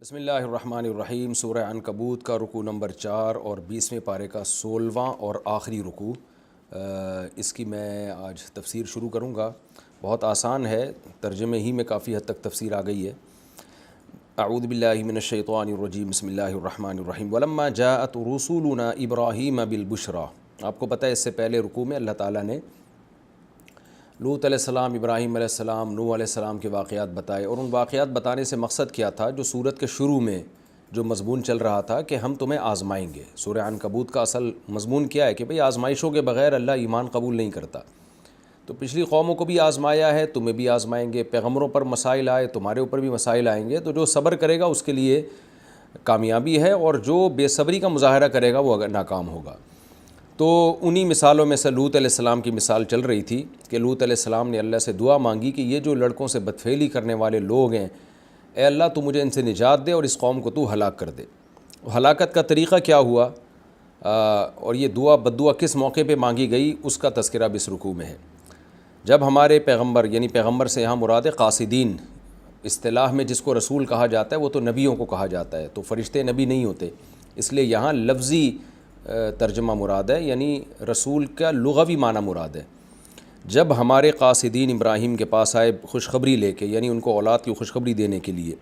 بسم اللہ الرحمن الرحیم۔ سورہ عنکبوت کا رکوع نمبر 4 اور 20ویں پارے کا 16واں اور آخری رکوع، اس کی میں آج تفسیر شروع کروں گا۔ بہت آسان ہے، ترجمے ہی میں کافی حد تک تفسیر آ گئی ہے۔ اعوذ باللہ من الشیطان الرجیم، بسم اللہ الرحمن الرحیم۔ ولما جاءت رسولنا ابراہیم بالبشریٰ، آپ کو پتہ ہے اس سے پہلے رکوع میں اللہ تعالیٰ نے لوط علیہ السلام، ابراہیم علیہ السلام، نوح علیہ السلام کے واقعات بتائے، اور ان واقعات بتانے سے مقصد کیا تھا؟ جو سورت کے شروع میں جو مضمون چل رہا تھا کہ ہم تمہیں آزمائیں گے۔ سورہ عنکبوت کا اصل مضمون کیا ہے کہ بھئی آزمائشوں کے بغیر اللہ ایمان قبول نہیں کرتا۔ تو پچھلی قوموں کو بھی آزمایا ہے، تمہیں بھی آزمائیں گے، پیغمبروں پر مسائل آئے، تمہارے اوپر بھی مسائل آئیں گے، تو جو صبر کرے گا اس کے لیے کامیابی ہے، اور جو بے صبری کا مظاہرہ کرے گا وہ ناکام ہوگا۔ تو انہی مثالوں میں سے لوط علیہ السلام کی مثال چل رہی تھی کہ لوط علیہ السلام نے اللہ سے دعا مانگی کہ یہ جو لڑکوں سے بدفعلی کرنے والے لوگ ہیں، اے اللہ تو مجھے ان سے نجات دے اور اس قوم کو تو ہلاک کر دے۔ ہلاکت کا طریقہ کیا ہوا اور یہ بدعا کس موقع پہ مانگی گئی، اس کا تذکرہ بھی اس رکوع میں ہے۔ جب ہمارے پیغمبر، یعنی پیغمبر سے یہاں مراد قاصدین، اصطلاح میں جس کو رسول کہا جاتا ہے وہ تو نبیوں کو کہا جاتا ہے، تو فرشتے نبی نہیں ہوتے، اس لیے یہاں لفظی ترجمہ مراد ہے، یعنی رسول کا لغوی معنی مراد ہے۔ جب ہمارے قاصدین ابراہیم کے پاس آئے خوشخبری لے کے، یعنی ان کو اولاد کی خوشخبری دینے کے لیے،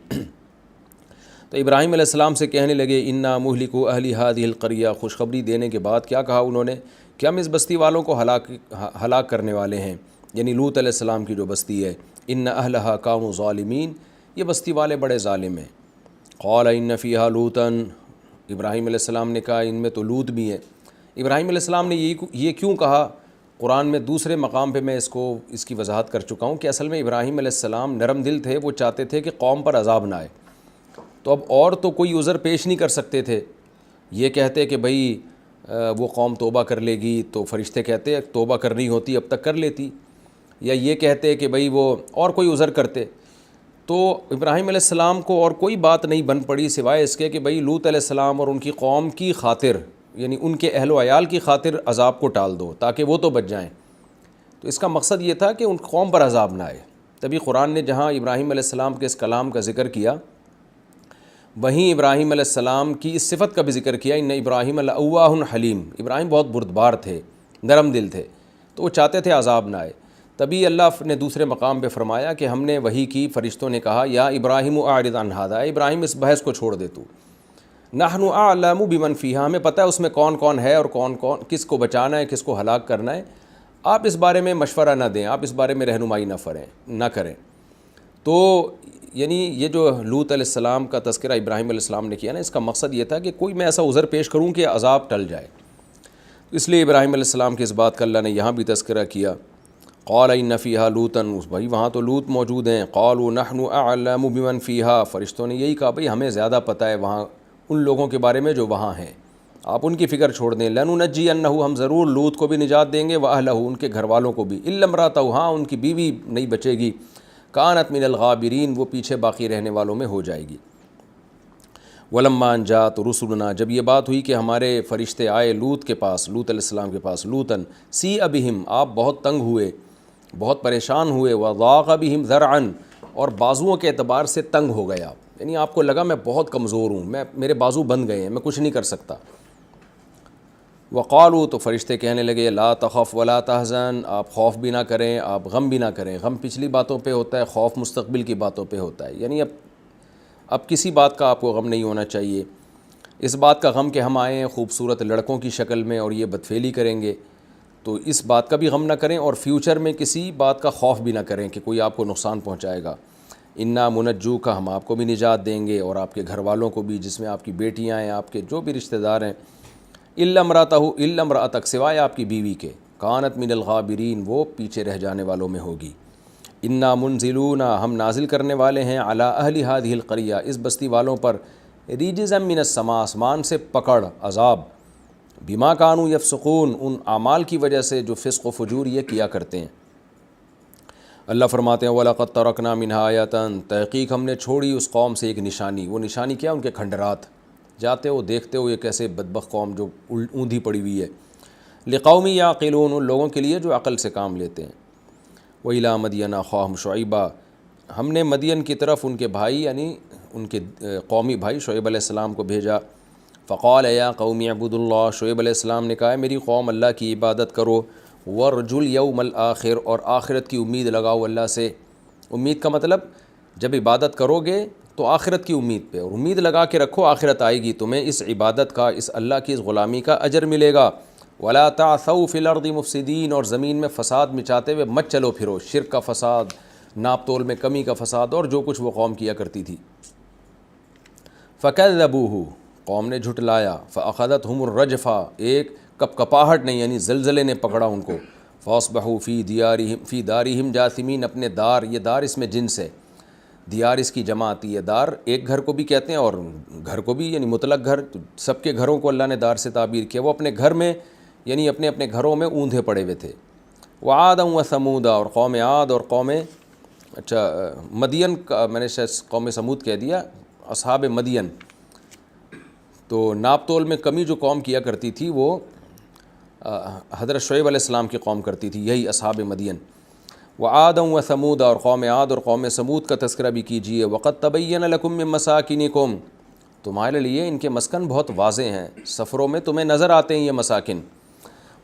تو ابراہیم علیہ السلام سے کہنے لگے انا مہلکو اہل ہذہ القریہ۔ خوشخبری دینے کے بعد کیا کہا انہوں نے کہ ہم اس بستی والوں کو ہلاک کرنے والے ہیں، یعنی لوط علیہ السلام کی جو بستی ہے۔ ان اہلھا کانوا ظالمین، یہ بستی والے بڑے ظالم ہیں۔ قال ان فیہا لوطا، ابراہیم علیہ السلام نے کہا ان میں تو لوط بھی ہے۔ ابراہیم علیہ السلام نے یہ کیوں کہا؟ قرآن میں دوسرے مقام پہ میں اس کی وضاحت کر چکا ہوں کہ اصل میں ابراہیم علیہ السلام نرم دل تھے، وہ چاہتے تھے کہ قوم پر عذاب نہ آئے، تو اب اور تو کوئی عذر پیش نہیں کر سکتے تھے۔ یہ کہتے کہ بھئی وہ قوم توبہ کر لے گی، تو فرشتے کہتے توبہ کرنی ہوتی اب تک کر لیتی، یا یہ کہتے کہ بھئی وہ اور کوئی عذر کرتے۔ تو ابراہیم علیہ السلام کو اور کوئی بات نہیں بن پڑی سوائے اس کے کہ بھئی لوط علیہ السلام اور ان کی قوم کی خاطر، یعنی ان کے اہل و عیال کی خاطر عذاب کو ٹال دو تاکہ وہ تو بچ جائیں۔ تو اس کا مقصد یہ تھا کہ ان قوم پر عذاب نہ آئے۔ تبھی قرآن نے جہاں ابراہیم علیہ السلام کے اس کلام کا ذکر کیا، وہیں ابراہیم علیہ السلام کی اس صفت کا بھی ذکر کیا، ان ابراہیم لأواہ حلیم، ابراہیم بہت بردبار تھے، نرم دل تھے، تو وہ چاہتے تھے عذاب نہ آئے۔ تبھی اللہ نے دوسرے مقام پہ فرمایا کہ ہم نے وحی کی، فرشتوں نے کہا یا ابراہیم اعرض عن ھذا، اے ابراہیم اس بحث کو چھوڑ دے تو، نحن اعلم بمن فیہا، ہمیں پتہ ہے اس میں کون کون ہے اور کون کس کو بچانا ہے، کس کو ہلاک کرنا ہے، آپ اس بارے میں مشورہ نہ دیں، آپ اس بارے میں رہنمائی نہ کریں۔ تو یعنی یہ جو لوط علیہ السلام کا تذکرہ ابراہیم علیہ السلام نے کیا نا، اس کا مقصد یہ تھا کہ کوئی میں ایسا عذر پیش کروں کہ عذاب ٹل جائے، اس لیے ابراہیم علیہ السلام کی اس بات کا اللہ نے یہاں بھی تذکرہ کیا۔ قال ان فیہا لوطا، بھائی وہاں تو لوط موجود ہیں۔ قالوا نحن اعلم بمن فیہا، فرشتوں نے یہی کہا بھئی ہمیں زیادہ پتہ ہے وہاں ان لوگوں کے بارے میں جو وہاں ہیں، آپ ان کی فکر چھوڑ دیں۔ لننجینہ، ہم ضرور لوط کو بھی نجات دیں گے، واہلہ، ان کے گھر والوں کو بھی، الا امرأتہ، ہاں ان کی بیوی نہیں بچے گی، کانت من الغابرین، وہ پیچھے باقی رہنے والوں میں ہو جائے گی۔ ولما ان جاءت رسلنا، جب یہ بات ہوئی کہ ہمارے فرشتے آئے لوط کے پاس، لوط علیہ السلام کے پاس، لوطن سیء بہم، آپ بہت تنگ ہوئے، بہت پریشان ہوئے، وضاق بہم ذرعا، اور بازوؤں کے اعتبار سے تنگ ہو گئے آپ، یعنی آپ کو لگا میں بہت کمزور ہوں، میرے بازو بند گئے ہیں، میں کچھ نہیں کر سکتا۔ وقالوا، تو فرشتے کہنے لگے لا تخف ولا تحزن، آپ خوف بھی نہ کریں، آپ غم بھی نہ کریں۔ غم پچھلی باتوں پہ ہوتا ہے، خوف مستقبل کی باتوں پہ ہوتا ہے، یعنی اب کسی بات کا آپ کو غم نہیں ہونا چاہیے۔ اس بات کا غم کہ ہم آئے ہیں خوبصورت لڑکوں کی شکل میں اور یہ بدفعلی کریں گے، تو اس بات کا بھی غم نہ کریں، اور فیوچر میں کسی بات کا خوف بھی نہ کریں کہ کوئی آپ کو نقصان پہنچائے گا۔ انا منجو کا، ہم آپ کو بھی نجات دیں گے اور آپ کے گھر والوں کو بھی، جس میں آپ کی بیٹیاں ہیں، آپ کے جو بھی رشتہ دار ہیں، الا امرأتک، سوائے آپ کی بیوی کے، کانت من الغابرین، وہ پیچھے رہ جانے والوں میں ہوگی۔ انا منزلون، ہم نازل کرنے والے ہیں، علی اہل ہذہ القریہ، اس بستی والوں پر، رجزا من السماء، آسمان سے پکڑ، عذاب، بما کانوا یفسقون، ان اعمال کی وجہ سے جو فسق و فجور یہ کیا کرتے ہیں۔ اللہ فرماتے ہیں وَلَقَدْ تَرَكْنَا مِنْهَا آیَةً، تحقیق ہم نے چھوڑی اس قوم سے ایک نشانی۔ وہ نشانی کیا؟ ان کے کھنڈرات، جاتے ہو دیکھتے ہو یہ کیسے بدبخت قوم جو اوندھی پڑی ہوئی ہے، لِقَوْمٍ يَعْقِلُونَ، ان لوگوں کے لیے جو عقل سے کام لیتے ہیں۔ وَإِلَىٰ مَدْيَنَ أَخَاهُمْ شُعَيْبًا، ہم نے مدین کی طرف ان کے بھائی یعنی ان کے قومی بھائی شعیب علیہ السلام کو بھیجا. فقال یا قوم اعبدوا اللہ، شعیب علیہ السلام نے کہا میری قوم اللہ کی عبادت کرو، وارجو الیوم الآخر، اور آخرت کی امید لگاؤ اللہ سے. امید کا مطلب جب عبادت کرو گے تو آخرت کی امید پہ، اور امید لگا کے رکھو آخرت آئے گی، تمہیں اس عبادت کا، اس اللہ کی اس غلامی کا اجر ملے گا. ولا تعثوا فی الارض مفسدین، اور زمین میں فساد مچاتے ہوئے مت چلو پھرو، شرک کا فساد، ناپ تول میں کمی کا فساد، اور جو کچھ وہ قوم کیا کرتی تھی. فکذبوہ، قوم نے جھٹلایا. فاخذتہم الرجفہ، ایک کپکپاہٹ نے یعنی زلزلے نے پکڑا ان کو. فاصبحوا فی دارہم جاثمین، اپنے دار، یہ دار اس میں جنس ہے، دیار اس کی جمع آتی ہے. دار ایک گھر کو بھی کہتے ہیں، اور گھر کو بھی، یعنی مطلق گھر. سب کے گھروں کو اللہ نے دار سے تعبیر کیا. وہ اپنے گھر میں یعنی اپنے اپنے گھروں میں اوندھے پڑے ہوئے تھے. وعادا وثمودا، اور قوم عاد اور قوم مدین کا میں نے شاید قوم سمود کہہ دیا، اصحاب مدین. تو ناپ تول میں کمی جو قوم کیا کرتی تھی وہ حضرت شعیب علیہ السلام کی قوم کرتی تھی، یہی اصحاب مدین. وعادا وثمودا، اور قوم عاد اور قوم سمود کا تذکرہ بھی کیجیے. وقد تبین لکم من مساکنکم، تمہارے لیے ان کے مسکن بہت واضح ہیں، سفروں میں تمہیں نظر آتے ہیں یہ مساکن.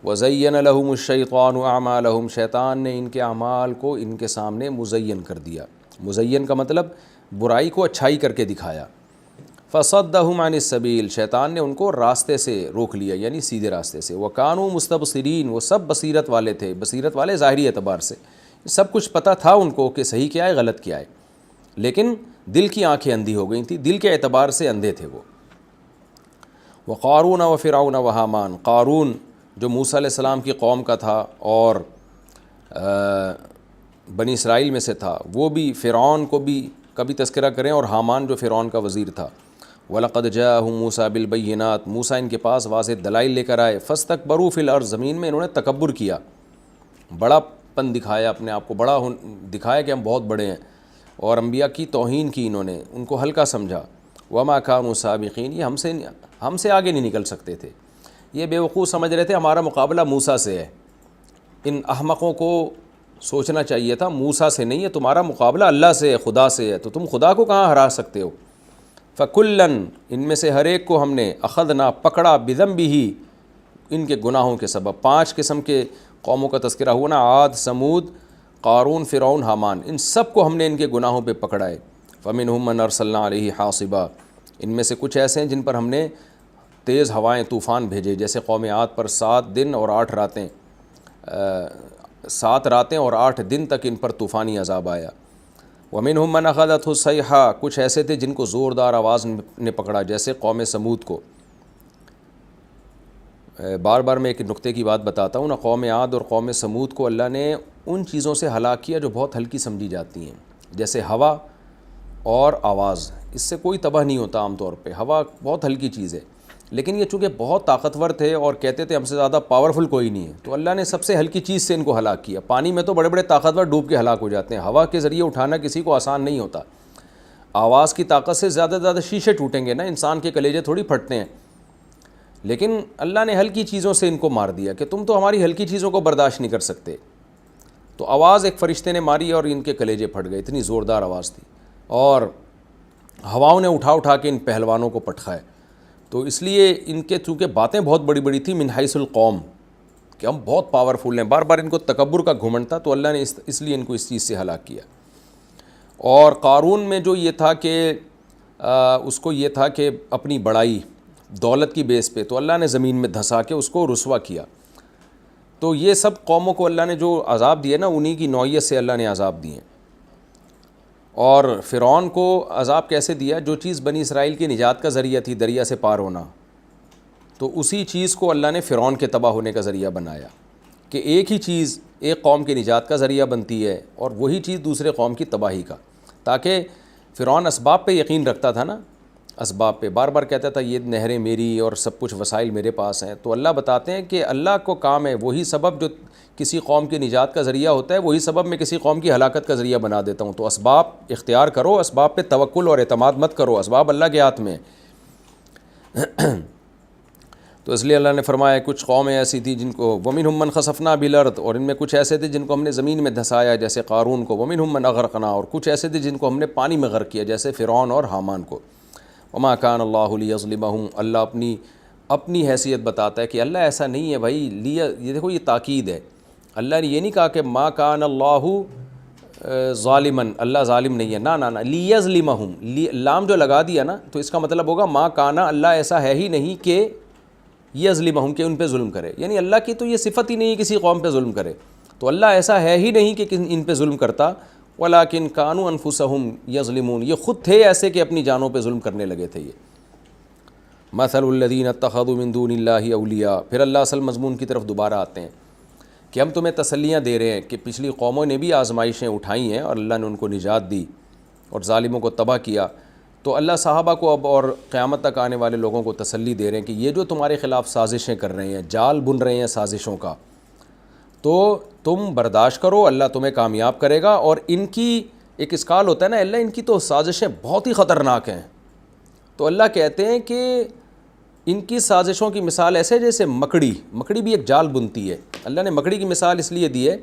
وزین لہم الشیطان اعمالہم، شیطان نے ان کے اعمال کو ان کے سامنے مزین کر دیا. مزین کا مطلب برائی کو اچھائی کر کے دکھایا. فصدہم عن السبیل، شیطان نے ان کو راستے سے روک لیا، یعنی سیدھے راستے سے. وکانوا مستبصرین، وہ سب بصیرت والے تھے. بصیرت والے ظاہری اعتبار سے، سب کچھ پتہ تھا ان کو کہ صحیح کیا ہے غلط کیا ہے، لیکن دل کی آنکھیں اندھی ہو گئی تھیں، دل کے اعتبار سے اندھے تھے وہ. وقارون وفرعون وہامان، قارون جو موسیٰ علیہ السلام کی قوم کا تھا اور بنی اسرائیل میں سے تھا، وہ بھی، فرعون کو بھی کبھی تذکرہ کریں، اور حامان جو فرعون کا وزیر تھا. وَلَقَدْ جَاءَهُم مُوسَىٰ بِالْبَيِّنَاتِ، موسیٰ ان کے پاس واضح دلائل لے کر آئے. فَاسْتَكْبَرُوا فِي الْأَرْضِ، زمین میں انہوں نے تکبر کیا، بڑا پن دکھایا، اپنے آپ کو بڑا دکھایا کہ ہم بہت بڑے ہیں، اور انبیاء کی توہین کی انہوں نے، ان کو ہلکا سمجھا. وَمَا كَانُوا سَابِقِينَ، یہ ہم سے آگے نہیں نکل سکتے تھے. یہ بے وقوف سمجھ رہے تھے ہمارا مقابلہ موسیٰ سے ہے. ان احمقوں کو سوچنا چاہیے تھا موسیٰ سے نہیں ہے، تمہارا مقابلہ اللہ سے ہے، خدا سے ہے، تو تم خدا کو کہاں ہرا سکتے ہو. فَكُلًّا، ان میں سے ہر ایک کو ہم نے، اخذنا، پکڑا، بذنبہ، ان کے گناہوں کے سبب. 5 قسم کے قوموں کا تذکرہ ہوا نا، عاد، سمود، قارون، فرعون، حامان، ان سب کو ہم نے ان کے گناہوں پہ پکڑا ہے. فَمِنْهُم مَّنْ أَرْسَلْنَا عَلَيْهِ حَاصِبًا، ان میں سے کچھ ایسے ہیں جن پر ہم نے تیز ہوائیں، طوفان بھیجے، جیسے قوم عاد پر 7 دن اور 8 راتیں 7 راتیں اور 8 دن تک ان پر طوفانی عذاب آیا. وَمِنْهُم مَّنْ أَخَذَتْهُ الصَّيْحَةُ، کچھ ایسے تھے جن کو زوردار آواز نے پکڑا، جیسے قوم سمود کو. بار بار میں ایک نقطے کی بات بتاتا ہوں نا، قوم عاد اور قوم سمود کو اللہ نے ان چیزوں سے ہلاک کیا جو بہت ہلکی سمجھی جاتی ہیں، جیسے ہوا اور آواز. اس سے کوئی تباہ نہیں ہوتا عام طور پہ، ہوا بہت ہلکی چیز ہے، لیکن یہ چونکہ بہت طاقتور تھے اور کہتے تھے ہم سے زیادہ پاورفل کوئی نہیں ہے، تو اللہ نے سب سے ہلکی چیز سے ان کو ہلاک کیا. پانی میں تو بڑے بڑے طاقتور ڈوب کے ہلاک ہو جاتے ہیں، ہوا کے ذریعے اٹھانا کسی کو آسان نہیں ہوتا. آواز کی طاقت سے زیادہ زیادہ شیشے ٹوٹیں گے نا، انسان کے کلیجے تھوڑی پھٹتے ہیں. لیکن اللہ نے ہلکی چیزوں سے ان کو مار دیا کہ تم تو ہماری ہلکی چیزوں کو برداشت نہیں کر سکتے. تو آواز ایک فرشتے نے ماری اور ان کے کلیجے پھٹ گئے، اتنی زوردار آواز تھی. اور ہواؤں نے اٹھا اٹھا کے ان پہلوانوں کو پٹخائے. تو اس لیے ان کے چونکہ باتیں بہت بڑی بڑی تھیں، من حیث القوم، کہ ہم بہت پاورفل ہیں، بار بار ان کو تکبر کا گھمنڈ تھا، تو اللہ نے اس لیے ان کو اس چیز سے ہلاک کیا. اور قارون میں جو یہ تھا کہ اس کو یہ تھا کہ اپنی بڑائی دولت کی بیس پہ، تو اللہ نے زمین میں دھسا کے اس کو رسوا کیا. تو یہ سب قوموں کو اللہ نے جو عذاب دیے نا، انہی کی نوعیت سے اللہ نے عذاب دیے. اور فرعون کو عذاب کیسے دیا؟ جو چیز بنی اسرائیل کی نجات کا ذریعہ تھی، دریا سے پار ہونا، تو اسی چیز کو اللہ نے فرعون کے تباہ ہونے کا ذریعہ بنایا. کہ ایک ہی چیز ایک قوم کے نجات کا ذریعہ بنتی ہے اور وہی چیز دوسرے قوم کی تباہی کا. تاکہ فرعون اسباب پہ یقین رکھتا تھا نا، اسباب پہ بار بار کہتا تھا یہ نہریں میری اور سب کچھ وسائل میرے پاس ہیں. تو اللہ بتاتے ہیں کہ اللہ کو کام ہے، وہی سبب جو کسی قوم کی نجات کا ذریعہ ہوتا ہے، وہی سبب میں کسی قوم کی ہلاکت کا ذریعہ بنا دیتا ہوں. تو اسباب اختیار کرو، اسباب پہ توکل اور اعتماد مت کرو، اسباب اللہ کے ہاتھ میں. تو اس لیے اللہ نے فرمایا کچھ قومیں ایسی تھیں جن کو ومنہم من خسفنا بالارض، اور ان میں کچھ ایسے تھے جن کو ہم نے زمین میں دھسایا جیسے قارون کو، ومنہم من اغرقنا، اور کچھ ایسے تھے جن کو ہم نے پانی میں غرق کیا جیسے فرعون اور حامان کو۔ وما کان اللہ لیظلمہم، اللہ اپنی حیثیت بتاتا ہے کہ اللہ ایسا نہیں ہے بھائی، یہ دیکھو یہ تاکید ہے، اللہ نے یہ نہیں کہا کہ ما کان اللہ ظالمن، اللہ ظالم نہیں ہے، نہ لیظلمہم، لام جو لگا دیا نا تو اس کا مطلب ہوگا ما کانا، اللہ ایسا ہے ہی نہیں کہ یظلمہم، کہ ان پہ ظلم کرے، یعنی اللہ کی تو یہ صفت ہی نہیں ہے کسی قوم پہ ظلم کرے، تو اللہ ایسا ہے ہی نہیں کہ ان پہ ظلم کرتا، ولیکن کانوا انفسہم یظلمون، یہ خود تھے ایسے کہ اپنی جانوں پہ ظلم کرنے لگے تھے۔ یہ مثل الذین اتخذوا من دون اللہ اولیاء، پھر اللہ اصل مضمون کی طرف دوبارہ آتے ہیں کہ ہم تمہیں تسلیاں دے رہے ہیں کہ پچھلی قوموں نے بھی آزمائشیں اٹھائی ہیں اور اللہ نے ان کو نجات دی اور ظالموں کو تباہ کیا، تو اللہ صحابہ کو اب اور قیامت تک آنے والے لوگوں کو تسلی دے رہے ہیں کہ یہ جو تمہارے خلاف سازشیں کر رہے ہیں، جال بن رہے ہیں سازشوں کا، تو تم برداشت کرو، اللہ تمہیں کامیاب کرے گا، اور ان کی ایک اسکال ہوتا ہے نا، اللہ ان کی تو سازشیں بہت ہی خطرناک ہیں، تو اللہ کہتے ہیں کہ ان کی سازشوں کی مثال ایسے جیسے مکڑی بھی ایک جال بنتی ہے، اللہ نے مکڑی کی مثال اس لیے دی ہے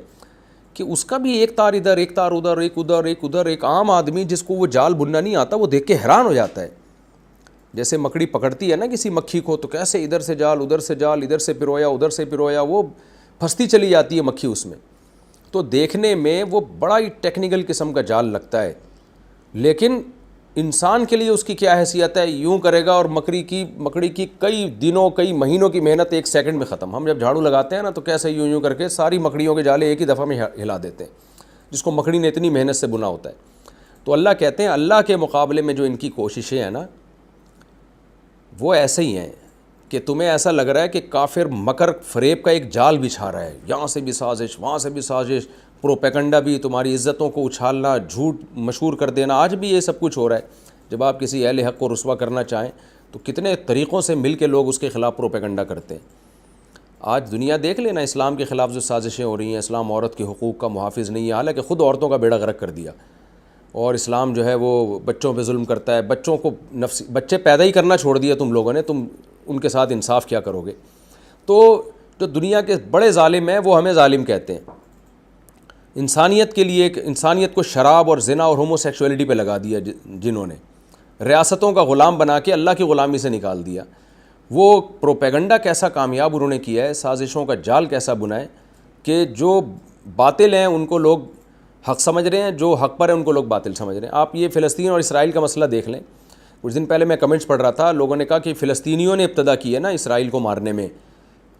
کہ اس کا بھی ایک تار ادھر، ایک تار ادھر، ایک ادھر، ایک ادھر، ایک عام آدمی جس کو وہ جال بننا نہیں آتا وہ دیکھ کے حیران ہو جاتا ہے، جیسے مکڑی پکڑتی ہے نا کسی مکھی کو تو کیسے ادھر سے جال، ادھر سے جال، ادھر سے پرویا، ادھر سے پرویا، وہ پھنستی چلی جاتی ہے مکھی اس میں، تو دیکھنے میں وہ بڑا ہی ٹیکنیکل قسم کا جال لگتا ہے، لیکن انسان کے لیے اس کی کیا حیثیت ہے، یوں کرے گا اور مکڑی کی کئی دنوں کئی مہینوں کی محنت ایک سیکنڈ میں ختم۔ ہم جب جھاڑو لگاتے ہیں نا تو کیسے یوں کر کے ساری مکڑیوں کے جالے ایک ہی دفعہ میں ہلا دیتے ہیں، جس کو مکڑی نے اتنی محنت سے بنا ہوتا ہے۔ تو اللہ کہتے ہیں اللہ کے مقابلے میں جو ان کی کوششیں ہیں نا وہ ایسے ہی ہیں کہ تمہیں ایسا لگ رہا ہے کہ کافر مکر فریب کا ایک جال بچھا رہا ہے، یہاں سے بھی سازش، وہاں سے بھی سازش، پروپیگنڈا بھی، تمہاری عزتوں کو اچھالنا، جھوٹ مشہور کر دینا، آج بھی یہ سب کچھ ہو رہا ہے۔ جب آپ کسی اہل حق کو رسوا کرنا چاہیں تو کتنے طریقوں سے مل کے لوگ اس کے خلاف پروپیگنڈا کرتے ہیں۔ آج دنیا دیکھ لینا، اسلام کے خلاف جو سازشیں ہو رہی ہیں، اسلام عورت کے حقوق کا محافظ نہیں ہے، حالانکہ خود عورتوں کا بیڑا غرق کر دیا، اور اسلام جو ہے وہ بچوں پہ ظلم کرتا ہے، بچوں کو بچے پیدا ہی کرنا چھوڑ دیا تم لوگوں نے، تم ان کے ساتھ انصاف کیا کرو گے؟ تو جو دنیا کے بڑے ظالم ہیں وہ ہمیں ظالم کہتے ہیں، انسانیت کے لیے، انسانیت کو شراب اور زنا اور ہومو سیکشولیٹی پہ لگا دیا، جنہوں نے ریاستوں کا غلام بنا کے اللہ کی غلامی سے نکال دیا۔ وہ پروپیگنڈا کیسا کامیاب انہوں نے کیا ہے، سازشوں کا جال کیسا بنا ہے کہ جو باطل ہیں ان کو لوگ حق سمجھ رہے ہیں، جو حق پر ہیں ان کو لوگ باطل سمجھ رہے ہیں۔ آپ یہ فلسطین اور اسرائیل کا مسئلہ دیکھ لیں، کچھ دن پہلے میں کمنٹس پڑھ رہا تھا، لوگوں نے کہا کہ فلسطینیوں نے ابتدا کی ہے نا اسرائیل کو مارنے میں،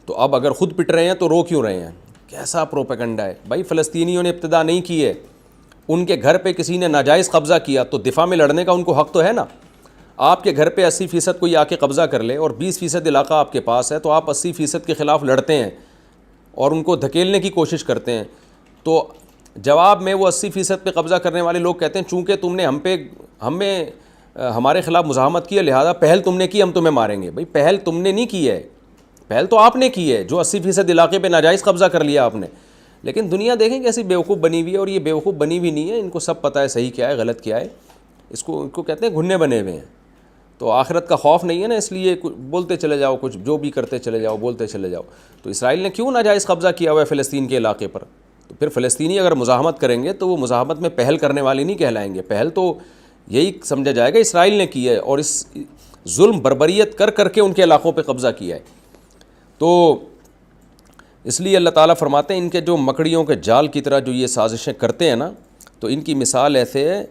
تو اب اگر خود پٹ رہے ہیں تو رو کیوں رہے ہیں؟ کیسا پروپیگنڈا ہے بھائی، فلسطینیوں نے ابتدا نہیں کی ہے، ان کے گھر پہ کسی نے ناجائز قبضہ کیا تو دفاع میں لڑنے کا ان کو حق تو ہے نا۔ آپ کے گھر پہ 80% کوئی آ کے قبضہ کر لے اور 20% علاقہ آپ کے پاس ہے، تو آپ 80% کے خلاف لڑتے ہیں اور ان کو دھکیلنے کی کوشش کرتے ہیں، تو جواب میں وہ 80% پہ قبضہ کرنے والے لوگ کہتے ہیں چونکہ تم نے ہمارے خلاف مزاحمت کی ہے، لہذا پہل تم نے کی، ہم تمہیں ماریں گے۔ بھائی پہل تم نے نہیں کی ہے، پہل تو آپ نے کی ہے، جو 80% علاقے پہ ناجائز قبضہ کر لیا آپ نے۔ لیکن دنیا دیکھیں کیسی بیوقوف بنی ہوئی ہے، اور یہ بیوقوف بنی ہوئی نہیں ہے، ان کو سب پتہ ہے صحیح کیا ہے غلط کیا ہے، اس کو کہتے ہیں گھننے بنے ہوئے ہیں۔ تو آخرت کا خوف نہیں ہے نا، اس لیے بولتے چلے جاؤ، کچھ جو بھی کرتے چلے جاؤ، بولتے چلے جاؤ۔ تو اسرائیل نے کیوں ناجائز قبضہ کیا ہوا ہے فلسطین کے علاقے پر؟ تو پھر فلسطینی اگر مزاحمت کریں گے تو وہ مزاحمت میں پہل کرنے والے نہیں کہلائیں گے، پہل تو یہی سمجھا جائے گا اسرائیل نے کی ہے، اور اس ظلم بربریت کر کے ان کے علاقوں پہ قبضہ کیا ہے۔ تو اس لیے اللہ تعالیٰ فرماتے ہیں ان کے جو مکڑیوں کے جال کی طرح جو یہ سازشیں کرتے ہیں نا، تو ان کی مثال ایسے ہے،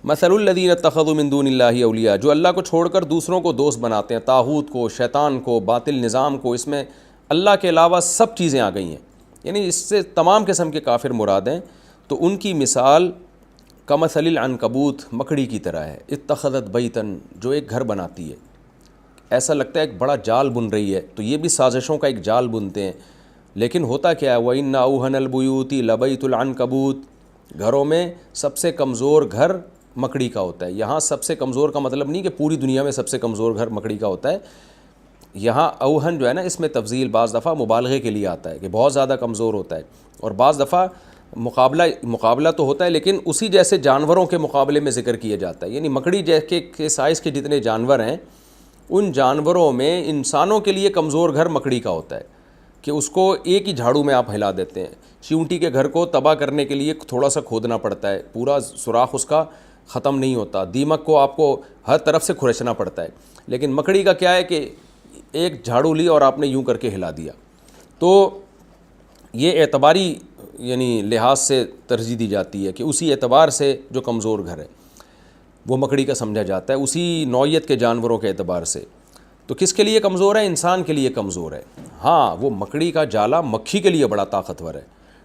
مثل الذین اتخذوا من دون اللہ اولیاء، جو اللہ کو چھوڑ کر دوسروں کو دوست بناتے ہیں، طاغوت کو، شیطان کو، باطل نظام کو، اس میں اللہ کے علاوہ سب چیزیں آ گئی ہیں، یعنی اس سے تمام قسم کے کافر مراد ہیں۔ تو ان کی مثال کمثل العنکبوت، مکڑی کی طرح ہے، اتخذت بیتن، جو ایک گھر بناتی ہے، ایسا لگتا ہے ایک بڑا جال بن رہی ہے، تو یہ بھی سازشوں کا ایک جال بنتے ہیں، لیکن ہوتا کیا ہے، وَإِنَّ أَوْهَنَ الْبُيُوتِ لَبَيْتُ الْعَنْكَبُوتِ، گھروں میں سب سے کمزور گھر مکڑی کا ہوتا ہے۔ یہاں سب سے کمزور کا مطلب نہیں کہ پوری دنیا میں سب سے کمزور گھر مکڑی کا ہوتا ہے، یہاں اوہن جو ہے نا اس میں تفضیل بعض دفعہ مبالغے کے لیے آتا ہے کہ بہت زیادہ کمزور ہوتا ہے، اور بعض دفعہ مقابلہ تو ہوتا ہے لیکن اسی جیسے جانوروں کے مقابلے میں ذکر کیا جاتا ہے، یعنی مکڑی کے سائز کے جتنے جانور ہیں ان جانوروں میں انسانوں کے لیے کمزور گھر مکڑی کا ہوتا ہے کہ اس کو ایک ہی جھاڑو میں آپ ہلا دیتے ہیں. چیونٹی کے گھر کو تباہ کرنے کے لیے تھوڑا سا کھودنا پڑتا ہے, پورا سوراخ اس کا ختم نہیں ہوتا. دیمک کو آپ کو ہر طرف سے کھرچنا پڑتا ہے. لیکن مکڑی کا کیا ہے کہ ایک جھاڑو لی اور آپ نے یوں کر کے ہلا دیا. تو یہ اعتباری یعنی لحاظ سے ترجیح دی جاتی ہے کہ اسی اعتبار سے جو کمزور گھر ہے وہ مکڑی کا سمجھا جاتا ہے, اسی نوعیت کے جانوروں کے اعتبار سے. تو کس کے لیے کمزور ہے؟ انسان کے لیے کمزور ہے. ہاں وہ مکڑی کا جالا مکھی کے لیے بڑا طاقتور ہے.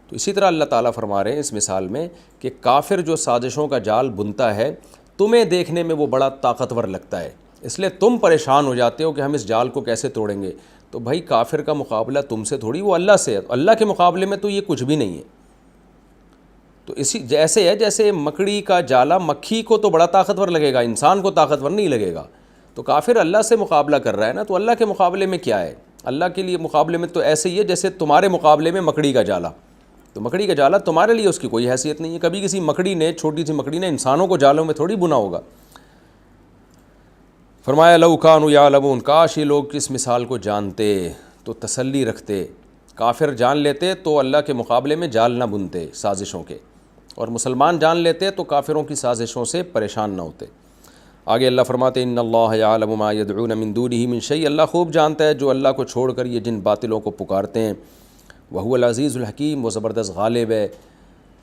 تو اسی طرح اللہ تعالیٰ فرما رہے ہیں اس مثال میں کہ کافر جو سازشوں کا جال بنتا ہے تمہیں دیکھنے میں وہ بڑا طاقتور لگتا ہے, اس لیے تم پریشان ہو جاتے ہو کہ ہم اس جال کو کیسے توڑیں گے. تو بھائی کافر کا مقابلہ تم سے تھوڑی, وہ اللہ سے ہے. اللہ کے مقابلے میں تو یہ کچھ بھی نہیں ہے. تو اسی جیسے ہے جیسے مکڑی کا جالا مکھی کو تو بڑا طاقتور لگے گا, انسان کو طاقتور نہیں لگے گا. تو کافر اللہ سے مقابلہ کر رہا ہے نا, تو اللہ کے مقابلے میں کیا ہے؟ اللہ کے لیے مقابلے میں تو ایسے ہی ہے جیسے تمہارے مقابلے میں مکڑی کا جالا. تو مکڑی کا جالا تمہارے لیے اس کی کوئی حیثیت نہیں ہے. کبھی کسی مکڑی نے, چھوٹی سی مکڑی نے انسانوں کو جالوں میں تھوڑی بنا ہوگا. فرمایا لو کانوا یعلمون, کاش یہ لوگ اس مثال کو جانتے تو تسلی رکھتے. کافر جان لیتے تو اللہ کے مقابلے میں جال نہ بنتے سازشوں کے, اور مسلمان جان لیتے تو کافروں کی سازشوں سے پریشان نہ ہوتے. آگے اللہ فرماتے ان اللہ یعلم ما یدعون من دونہ من شیء, اللہ خوب جانتا ہے جو اللہ کو چھوڑ کر یہ جن باطلوں کو پکارتے ہیں. وہو العزیز الحکیم, وہ زبردست غالب ہے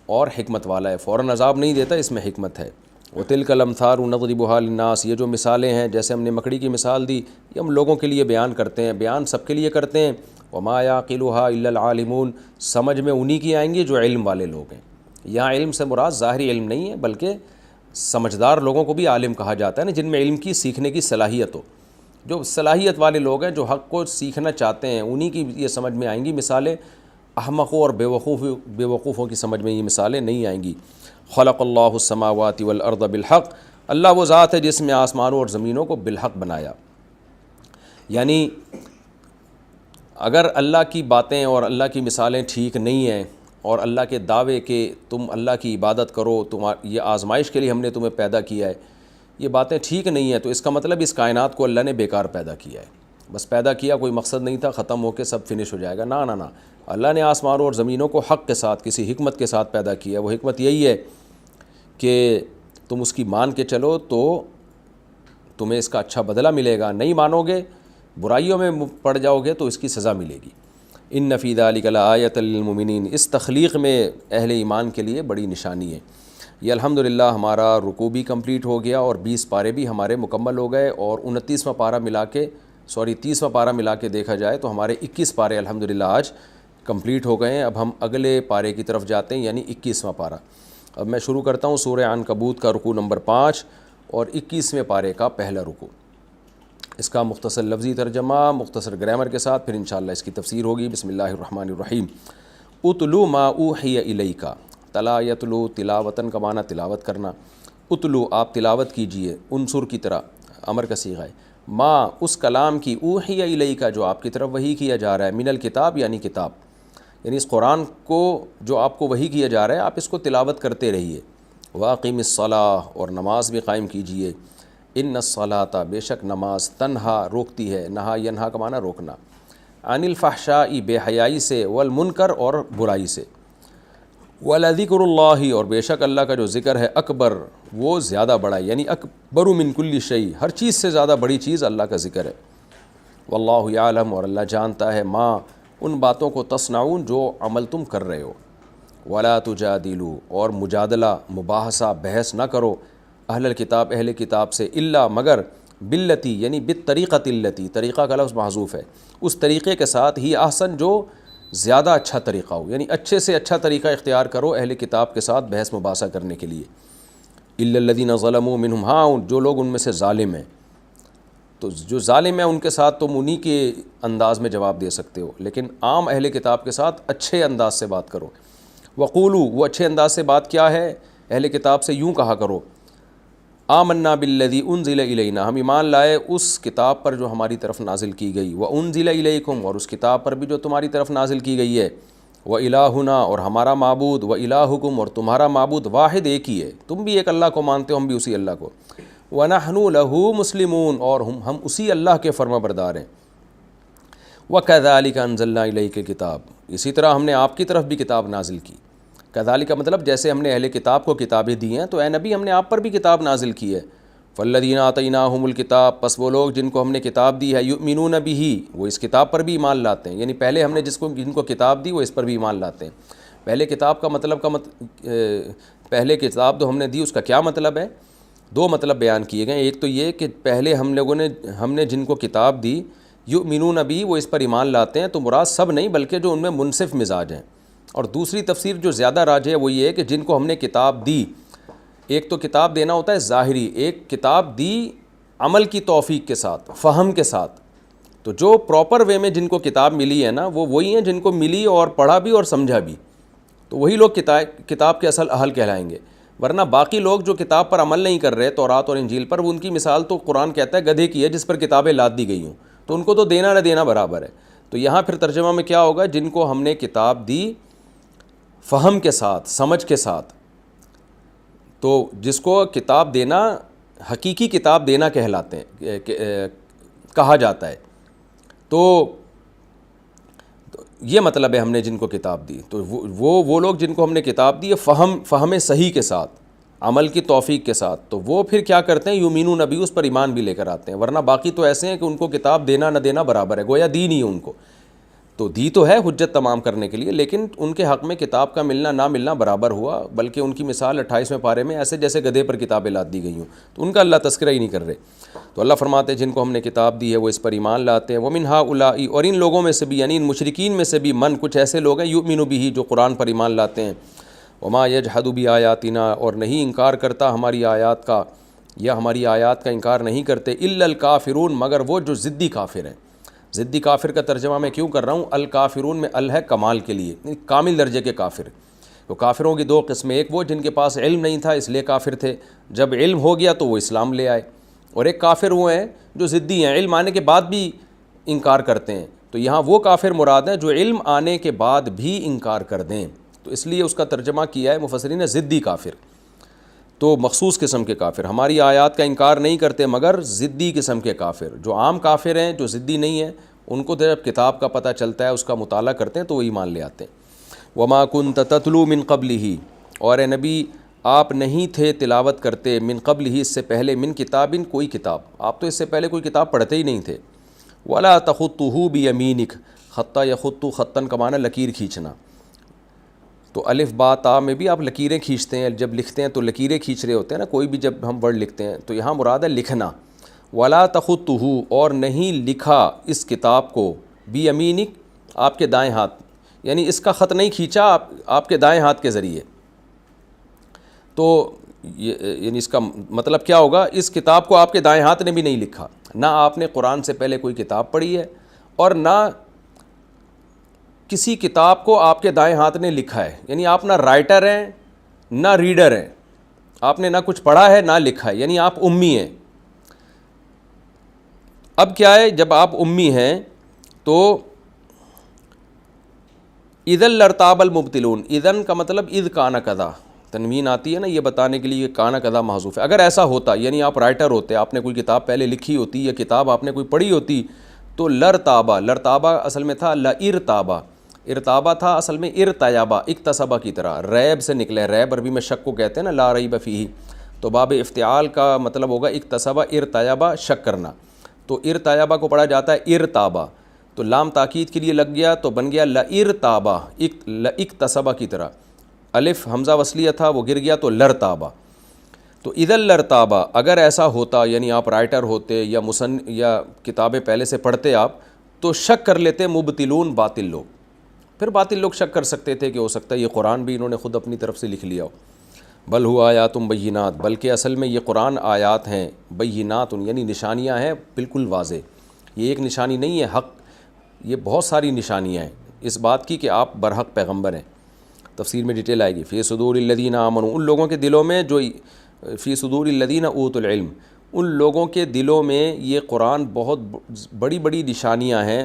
اور حکمت والا ہے. فوراً عذاب نہیں دیتا, اس میں حکمت ہے. وتلک الامثال نضربها للناس, یہ جو مثالیں ہیں جیسے ہم نے مکڑی کی مثال دی یہ ہم لوگوں کے لیے بیان کرتے ہیں, بیان سب کے لیے کرتے ہیں. وما یعقلها الا العالمون, سمجھ میں انہی کی آئیں گی جو علم والے لوگ ہیں. یہاں علم سے مراد ظاہری علم نہیں ہے بلکہ سمجھدار لوگوں کو بھی عالم کہا جاتا ہے نا, جن میں علم کی سیکھنے کی صلاحیت ہو. جو صلاحیت والے لوگ ہیں جو حق کو سیکھنا چاہتے ہیں انہی کی یہ سمجھ میں آئیں گی مثالیں. احمقوں اور بے وقوفوں کی سمجھ میں یہ مثالیں نہیں آئیں گی. خلق اللہ السماوات والارض بالحق, اللہ وہ ذات ہے جس نے آسمانوں اور زمینوں کو بالحق بنایا. یعنی اگر اللہ کی باتیں اور اللہ کی مثالیں ٹھیک نہیں ہیں اور اللہ کے دعوے کہ تم اللہ کی عبادت کرو, یہ آزمائش کے لیے ہم نے تمہیں پیدا کیا ہے, یہ باتیں ٹھیک نہیں ہیں, تو اس کا مطلب اس کائنات کو اللہ نے بیکار پیدا کیا ہے. بس پیدا کیا, کوئی مقصد نہیں تھا, ختم ہو کے سب فنش ہو جائے گا. نہ نہ نہ, اللہ نے آسمانوں اور زمینوں کو حق کے ساتھ کسی حکمت کے ساتھ پیدا کیا. وہ حکمت یہی ہے کہ تم اس کی مان کے چلو تو تمہیں اس کا اچھا بدلہ ملے گا, نہیں مانو گے برائیوں میں پڑ جاؤ گے تو اس کی سزا ملے گی. ان فی ذلک لآیۃ للمؤمنین, اس تخلیق میں اہل ایمان کے لیے بڑی نشانی ہے. یہ الحمدللہ ہمارا رکوع بھی کمپلیٹ ہو گیا اور 20 پارے بھی ہمارے مکمل ہو گئے, اور 29واں پارہ ملا کے 30واں پارہ ملا کے دیکھا جائے تو ہمارے 21 پارے الحمدللہ آج کمپلیٹ ہو گئے ہیں. اب ہم اگلے پارے کی طرف جاتے ہیں یعنی 21واں پارہ. اب میں شروع کرتا ہوں سورہ عنکبوت کا رکوع نمبر 5 اور 21ویں پارے کا پہلا رکوع. اس کا مختصر لفظی ترجمہ مختصر گرامر کے ساتھ, پھر انشاءاللہ اس کی تفسیر ہوگی. بسم اللہ الرحمن الرحیم. اتلو ما اوحی الیک, تلا یتلو تلاوتاً کا معنی تلاوت کرنا. اتلو آپ تلاوت کیجئے, انصر کی طرح امر کا صیغہ ہے. ما اس کلام کی, اوحی الیک جو آپ کی طرف وحی کیا جا رہا ہے, من الکتاب یعنی کتاب, یعنی اس قرآن کو جو آپ کو وحی کیا جا رہا ہے آپ اس کو تلاوت کرتے رہیے. واقم الصلاۃ, اور نماز بھی قائم کیجئے. ان الصلاۃ بے شک نماز, تنہا روکتی ہے, نہا ینہا کا معنی روکنا, عن الفحشاء بے حیائی سے, والمنکر اور برائی سے, ولذکر اللہ اور بے شک اللہ کا جو ذکر ہے, اکبر وہ زیادہ بڑا ہے, یعنی اکبر من کل شیء ہر چیز سے زیادہ بڑی چیز اللہ کا ذکر ہے. واللہ یعلم اور اللہ جانتا ہے, ما ان باتوں کو, تصنعون جو عمل تم کر رہے ہو. ولا تجادلوا اور مجادلہ مباحثہ بحث نہ کرو, اہل الکتاب اہل کتاب سے, الا مگر, باللتی یعنی بالطریقۃ التی, طریقہ کا لفظ محذوف ہے, اس طریقے کے ساتھ ہی احسن جو زیادہ اچھا طریقہ ہو, یعنی اچھے سے اچھا طریقہ اختیار کرو اہل کتاب کے ساتھ بحث مباحثہ کرنے کے لیے. الا الذین ظلموا منہم, ہاں جو لوگ ان میں سے ظالم ہیں, تو جو ظالم ہیں ان کے ساتھ تم انہی کے انداز میں جواب دے سکتے ہو, لیکن عام اہل کتاب کے ساتھ اچھے انداز سے بات کرو. وقولوا, وہ اچھے انداز سے بات کیا ہے, اہل کتاب سے یوں کہا کرو, آمنا بالذی انزل الینا, ہم ایمان لائے اس کتاب پر جو ہماری طرف نازل کی گئی, وانزل الیکم اور اس کتاب پر بھی جو تمہاری طرف نازل کی گئی ہے, والہنا اور ہمارا معبود, والہکم اور تمہارا معبود, واحد ایک ہی ہے, تم بھی ایک اللہ کو مانتے ہو ہم بھی اسی اللہ کو. وَنَحْنُ لَهُ مُسْلِمُونَ، اور ہم اسی اللہ کے فرما بردار ہیں۔ وَكَذَلِكَ أَنزَلْنَا إِلَيْكَ الْكِتَابَ، اسی طرح ہم نے آپ کی طرف بھی کتاب نازل کی۔ کذالک کا مطلب جیسے ہم نے اہل کتاب کو کتابیں دی ہیں، تو اے نبی ہم نے آپ پر بھی کتاب نازل کی ہے۔ فالذین آتیناہم الکتاب، پس وہ لوگ جن کو ہم نے کتاب دی ہے، یؤمنون بہ، وہ اس کتاب پر بھی ایمان لاتے ہیں، یعنی پہلے ہم نے جن کو کتاب دی وہ اس پر بھی ایمان لاتے ہیں۔ پہلے کتاب کا مطلب پہلے کتاب جو ہم نے دی اس کا کیا مطلب ہے؟ دو مطلب بیان کیے گئے۔ ایک تو یہ کہ پہلے ہم نے جن کو کتاب دی، یؤمنون بہ، وہ اس پر ایمان لاتے ہیں، تو مراد سب نہیں بلکہ جو ان میں منصف مزاج ہیں۔ اور دوسری تفسیر جو زیادہ راجح ہے وہ یہ ہے کہ جن کو ہم نے کتاب دی، ایک تو کتاب دینا ہوتا ہے ظاہری، ایک کتاب دی عمل کی توفیق کے ساتھ، فہم کے ساتھ۔ تو جو پراپر وے میں جن کو کتاب ملی ہے نا، وہ وہی ہیں جن کو ملی اور پڑھا بھی اور سمجھا بھی، تو وہی لوگ کتاب کے اصل اہل کہلائیں گے۔ ورنہ باقی لوگ جو کتاب پر عمل نہیں کر رہے، تورات اور انجیل پر، وہ ان کی مثال تو قرآن کہتا ہے گدھے کی ہے جس پر کتابیں لاد دی گئی ہوں، تو ان کو تو دینا نہ دینا برابر ہے۔ تو یہاں پھر ترجمہ میں کیا ہوگا؟ جن کو ہم نے کتاب دی فہم کے ساتھ، سمجھ کے ساتھ، تو جس کو کتاب دینا حقیقی کتاب دینا کہلاتے ہیں، کہا جاتا ہے۔ تو یہ مطلب ہے ہم نے جن کو کتاب دی، تو وہ لوگ جن کو ہم نے کتاب دی فہم صحیح کے ساتھ، عمل کی توفیق کے ساتھ، تو وہ پھر کیا کرتے ہیں؟ یؤمنون بہ، اس پر ایمان بھی لے کر آتے ہیں۔ ورنہ باقی تو ایسے ہیں کہ ان کو کتاب دینا نہ دینا برابر ہے، گویا دی نہیں ان کو، تو دی تو ہے حجت تمام کرنے کے لیے، لیکن ان کے حق میں کتاب کا ملنا نہ ملنا برابر ہوا، بلکہ ان کی مثال 28ویں پارے میں ایسے جیسے گدھے پر کتابیں لاد دی گئی ہوں، تو ان کا اللہ تذکرہ ہی نہیں کر رہے۔ تو اللہ فرماتے ہیں جن کو ہم نے کتاب دی ہے وہ اس پر ایمان لاتے ہیں۔ وَمِنْ هَٰؤُلَاءِ، اور ان لوگوں میں سے بھی، یعنی ان مشرکین میں سے بھی، من، کچھ ایسے لوگ ہیں، یؤمنوا بہ، جو قرآن پر ایمان لاتے ہیں۔ وَمَا يَجْحَدُ بِآيَاتِنَا، اور نہیں انکار کرتا ہماری آیات کا، یا ہماری آیات کا انکار نہیں کرتے، إِلَّا الْكَافِرُونَ، مگر وہ جو ضدی کافر ہیں۔ ضدی کافر کا ترجمہ میں کیوں کر رہا ہوں؟ الکافرون میں ال ہے کمال کے لیے، یعنی کامل درجے کے کافر۔ تو کافروں کی دو قسمیں، ایک وہ جن کے پاس علم نہیں تھا اس لیے کافر تھے، جب علم ہو گیا تو وہ اسلام لے آئے، اور ایک کافر وہ ہیں جو ضدی ہیں، علم آنے کے بعد بھی انکار کرتے ہیں۔ تو یہاں وہ کافر مراد ہیں جو علم آنے کے بعد بھی انکار کر دیں، تو اس لیے اس کا ترجمہ کیا ہے مفسرین نے ضدی کافر، تو مخصوص قسم کے کافر، ہماری آیات کا انکار نہیں کرتے مگر ضدی قسم کے کافر۔ جو عام کافر ہیں، جو ضدی نہیں ہیں، ان کو جب کتاب کا پتہ چلتا ہے، اس کا مطالعہ کرتے ہیں تو وہ ایمان لے آتے ہیں۔ وَمَا كُنْتَ تَتْلُو مِنْ قَبْلِهِ، اور اے نبی آپ نہیں تھے تلاوت کرتے، من قبلہ، اس سے پہلے، من کتابن، کوئی کتاب، آپ تو اس سے پہلے کوئی کتاب پڑھتے ہی نہیں تھے۔ وَلَا تَخُطُّهُ بِيَمِينِكَ، خطّ يَخُطُّ خطًّا کا معنی لکیر کھینچنا، تو الف با تا میں بھی آپ لکیریں کھینچتے ہیں، جب لکھتے ہیں تو لکیریں کھینچ رہے ہوتے ہیں نا، کوئی بھی جب ہم ورڈ لکھتے ہیں، تو یہاں مراد ہے لکھنا۔ وَلَا تَخُطُّهُ، اور نہیں لکھا اس کتاب کو، بِيَمِينِكَ، آپ کے دائیں ہاتھ، یعنی اس کا خط نہیں کھینچا آپ کے دائیں ہاتھ کے ذریعے۔ تو یعنی اس کا مطلب کیا ہوگا؟ اس کتاب کو آپ کے دائیں ہاتھ نے بھی نہیں لکھا، نہ آپ نے قرآن سے پہلے کوئی کتاب پڑھی ہے، اور نہ کسی کتاب کو آپ کے دائیں ہاتھ نے لکھا ہے، یعنی آپ نہ رائٹر ہیں نہ ریڈر ہیں، آپ نے نہ کچھ پڑھا ہے نہ لکھا ہے، یعنی آپ امی ہیں۔ اب کیا ہے، جب آپ امی ہیں تو اذن لارتاب المبتلون، اذن کا مطلب اذ کان کذا، تنوین آتی ہے نا یہ بتانے کے لیے، کان کذا محذوف ہے۔ اگر ایسا ہوتا، یعنی آپ رائٹر ہوتے، آپ نے کوئی کتاب پہلے لکھی ہوتی یا کتاب آپ نے کوئی پڑھی ہوتی، تو لرتابا، لرتابا اصل میں تھا لارتابا، ارتابا تھا اصل میں ارتیابا، اکتسبا کی طرح، ریب سے نکلے، ریب عربی میں شک کو کہتے ہیں نا، لا ریب فیہ، تو باب افتعال کا مطلب ہوگا اکتسبا ارتیابا، شک کرنا، تو ارتیابا کو پڑھا جاتا ہے ارتابا، تو لام تاکید کے لیے لگ گیا تو بن گیا لارتابا، اکتسبا کی طرح، الف حمزہ وصلیہ تھا وہ گر گیا تو لرتابا۔ تو اذن لرتابا، اگر ایسا ہوتا، یعنی آپ رائٹر ہوتے یا کتابیں پہلے سے پڑھتے آپ، تو شک کر لیتے مبتلون، باطل لوگ، پھر باطل لوگ شک کر سکتے تھے کہ ہو سکتا ہے یہ قرآن بھی انہوں نے خود اپنی طرف سے لکھ لیا ہو۔ بل ہوا آیات بینات، بلکہ اصل میں یہ قرآن آیات ہیں، بینات یعنی نشانیاں ہیں بالکل واضح، یہ ایک نشانی نہیں ہے حق، یہ بہت ساری نشانیاں ہیں اس بات کی کہ آپ برحق پیغمبر ہیں۔ تفسیر میں ڈیٹیل آئے گی۔ فی صدور الذین آمنوا، ان لوگوں کے دلوں میں جو، فی صدور الذین اوتوا العلم، ان لوگوں کے دلوں میں یہ قرآن بہت بڑی بڑی نشانیاں ہیں،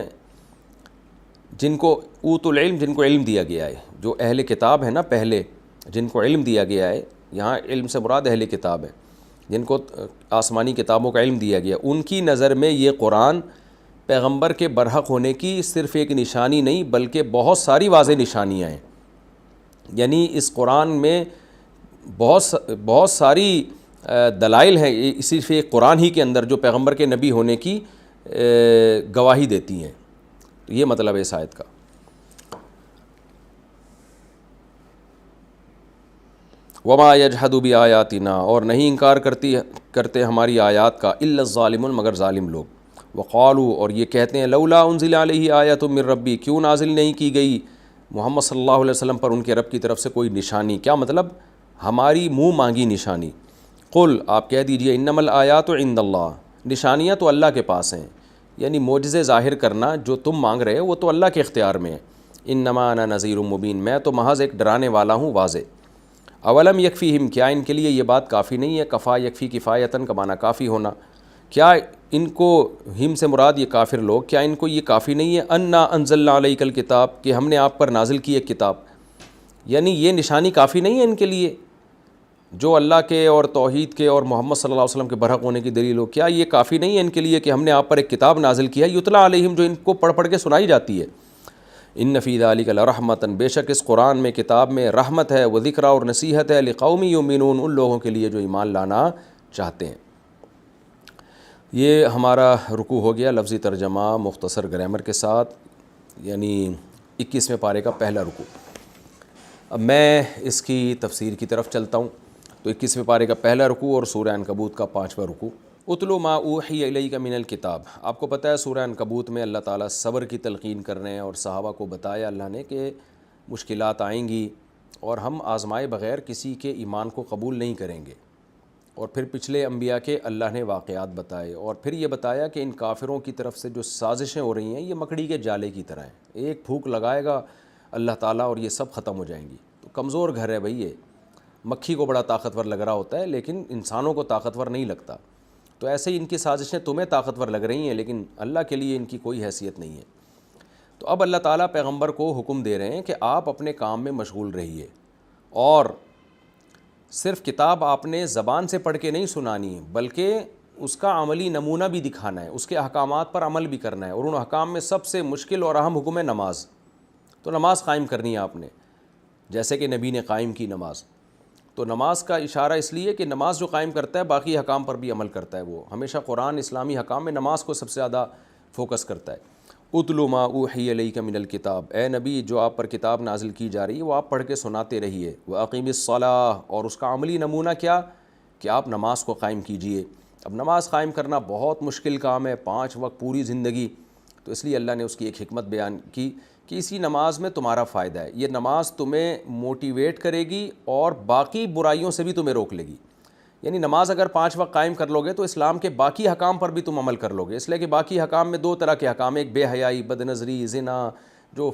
جن کو اوتوا العلم، جن کو علم دیا گیا ہے، جو اہل کتاب ہے نا پہلے، جن کو علم دیا گیا ہے، یہاں علم سے مراد اہل کتاب ہے، جن کو آسمانی کتابوں کا علم دیا گیا، ان کی نظر میں یہ قرآن پیغمبر کے برحق ہونے کی صرف ایک نشانی نہیں بلکہ بہت ساری واضح نشانیاں ہیں. یعنی اس قرآن میں بہت ساری دلائل ہیں اسی سے قرآن ہی کے اندر جو پیغمبر کے نبی ہونے کی گواہی دیتی ہیں. یہ مطلب ہے اس آیت کا. وما یجحد بآیاتنا، اور نہیں انکار کرتے ہماری آیات کا، الا الظالمون، مگر ظالم لوگ. وقالوا، اور یہ کہتے ہیں، لولا انزل علیہ آیۃ من ربی، کیوں نازل نہیں کی گئی محمد صلی اللہ علیہ وسلم پر ان کے رب کی طرف سے کوئی نشانی. کیا مطلب؟ ہماری منہ مانگی نشانی. قل، آپ کہہ دیجئے، انما الآیات عند اللہ، نشانیاں تو اللہ کے پاس ہیں. یعنی معجزے ظاہر کرنا جو تم مانگ رہے ہو وہ تو اللہ کے اختیار میں ہے. انما انا نذیر مبین، میں تو محض ایک ڈرانے والا ہوں واضح. اولم یکفیہم، کیا ان کے لیے یہ بات کافی نہیں ہے؟ کفا یکفی کفایتاً کا معنی کافی ہونا. کیا ان کو، ہم سے مراد یہ کافر لوگ، کیا ان کو یہ کافی نہیں ہے؟ انا انزلنا علیک الکتاب، کہ ہم نے آپ پر نازل کی ایک کتاب. یعنی یہ نشانی کافی نہیں ہے ان کے لیے جو اللہ کے اور توحید کے اور محمد صلی اللہ علیہ وسلم کے برحق ہونے کی دلیل ہو. کیا یہ کافی نہیں ہے ان کے لیے کہ ہم نے آپ پر ایک کتاب نازل کی ہے، یتلا علیہم، جو ان کو پڑھ پڑھ کے سنائی جاتی ہے. ان فی ذلک لرحمۃ، بے شک اس قرآن میں، کتاب میں رحمت ہے، و ذکر، اور نصیحت ہے، لقوم یؤمنون، ان لوگوں کے لیے جو ایمان لانا چاہتے ہیں. یہ ہمارا رکوع ہو گیا لفظی ترجمہ مختصر گرامر کے ساتھ، یعنی 21ویں پارے کا پہلا رکوع. اب میں اس کی تفسیر کی طرف چلتا ہوں. تو 21ویں پارے کا پہلا رکوع اور سورہ عنکبوت کا 5واں رکوع. اتلو ما اوحی الیک من الکتاب. آپ کو پتہ ہے سورہ عنکبوت میں اللہ تعالیٰ صبر کی تلقین کر رہے ہیں، اور صحابہ کو بتایا اللہ نے کہ مشکلات آئیں گی اور ہم آزمائے بغیر کسی کے ایمان کو قبول نہیں کریں گے. اور پھر پچھلے انبیاء کے اللہ نے واقعات بتائے، اور پھر یہ بتایا کہ ان کافروں کی طرف سے جو سازشیں ہو رہی ہیں یہ مکڑی کے جالے کی طرح ہیں. ایک پھونک لگائے گا اللہ تعالیٰ اور یہ سب ختم ہو جائیں گی. تو کمزور گھر ہے بھئی. یہ مکھی کو بڑا طاقتور لگ رہا ہوتا ہے لیکن انسانوں کو طاقتور نہیں لگتا. تو ایسے ہی ان کی سازشیں تمہیں طاقتور لگ رہی ہیں لیکن اللہ کے لیے ان کی کوئی حیثیت نہیں ہے. تو اب اللہ تعالیٰ پیغمبر کو حکم دے رہے ہیں کہ آپ اپنے کام میں مشغول رہیے، اور صرف کتاب آپ نے زبان سے پڑھ کے نہیں سنانی بلکہ اس کا عملی نمونہ بھی دکھانا ہے، اس کے احکامات پر عمل بھی کرنا ہے. اور ان احکام میں سب سے مشکل اور اہم حکم ہے نماز. تو نماز قائم کرنی ہے آپ نے، جیسے کہ نبی نے قائم کی نماز. تو نماز کا اشارہ اس لیے کہ نماز جو قائم کرتا ہے باقی حکام پر بھی عمل کرتا ہے. وہ ہمیشہ قرآن اسلامی حکام میں نماز کو سب سے زیادہ فوکس کرتا ہے. اتلو ما اوحی الیک من الکتاب، اے نبی جو آپ پر کتاب نازل کی جا رہی ہے وہ آپ پڑھ کے سناتے رہیے. واقیم الصلاۃ، اور اس کا عملی نمونہ کیا کہ آپ نماز کو قائم کیجئے. اب نماز قائم کرنا بہت مشکل کام ہے، 5 وقت پوری زندگی. تو اس لیے اللہ نے اس کی ایک حکمت بیان کی کہ اسی نماز میں تمہارا فائدہ ہے. یہ نماز تمہیں موٹیویٹ کرے گی اور باقی برائیوں سے بھی تمہیں روک لے گی. یعنی نماز اگر 5 وقت قائم کر لو گے تو اسلام کے باقی حکام پر بھی تم عمل کر لو گے. اس لیے کہ باقی حکام میں 2 طرح کے حکام ہیں، ایک بے حیائی، بد نظری، زنا، جو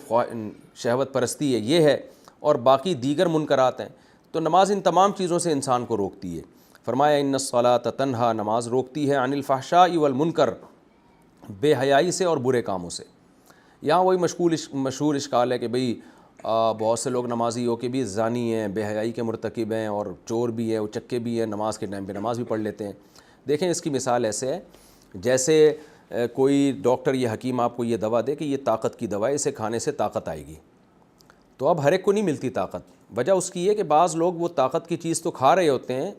شہوت پرستی ہے یہ ہے، اور باقی دیگر منکرات ہیں. تو نماز ان تمام چیزوں سے انسان کو روکتی ہے. فرمایا ان الصلاۃ تنہا، نماز روکتی ہے، عن الفحشاء والمنکر، بے حیائی سے اور برے کاموں سے. یہاں وہی مشہور اشکال ہے کہ بھئی بہت سے لوگ نمازی ہو کے بھی زانی ہیں، بے حیائی کے مرتکب ہیں، اور چور بھی ہیں، اچکے بھی ہیں، نماز کے ٹائم پہ نماز بھی پڑھ لیتے ہیں. دیکھیں اس کی مثال ایسے ہے جیسے کوئی ڈاکٹر یا حکیم آپ کو یہ دوا دے کہ یہ طاقت کی دوا ہے، اسے کھانے سے طاقت آئے گی. تو اب ہر ایک کو نہیں ملتی طاقت. وجہ اس کی ہے کہ بعض لوگ وہ طاقت کی چیز تو کھا رہے ہوتے ہیں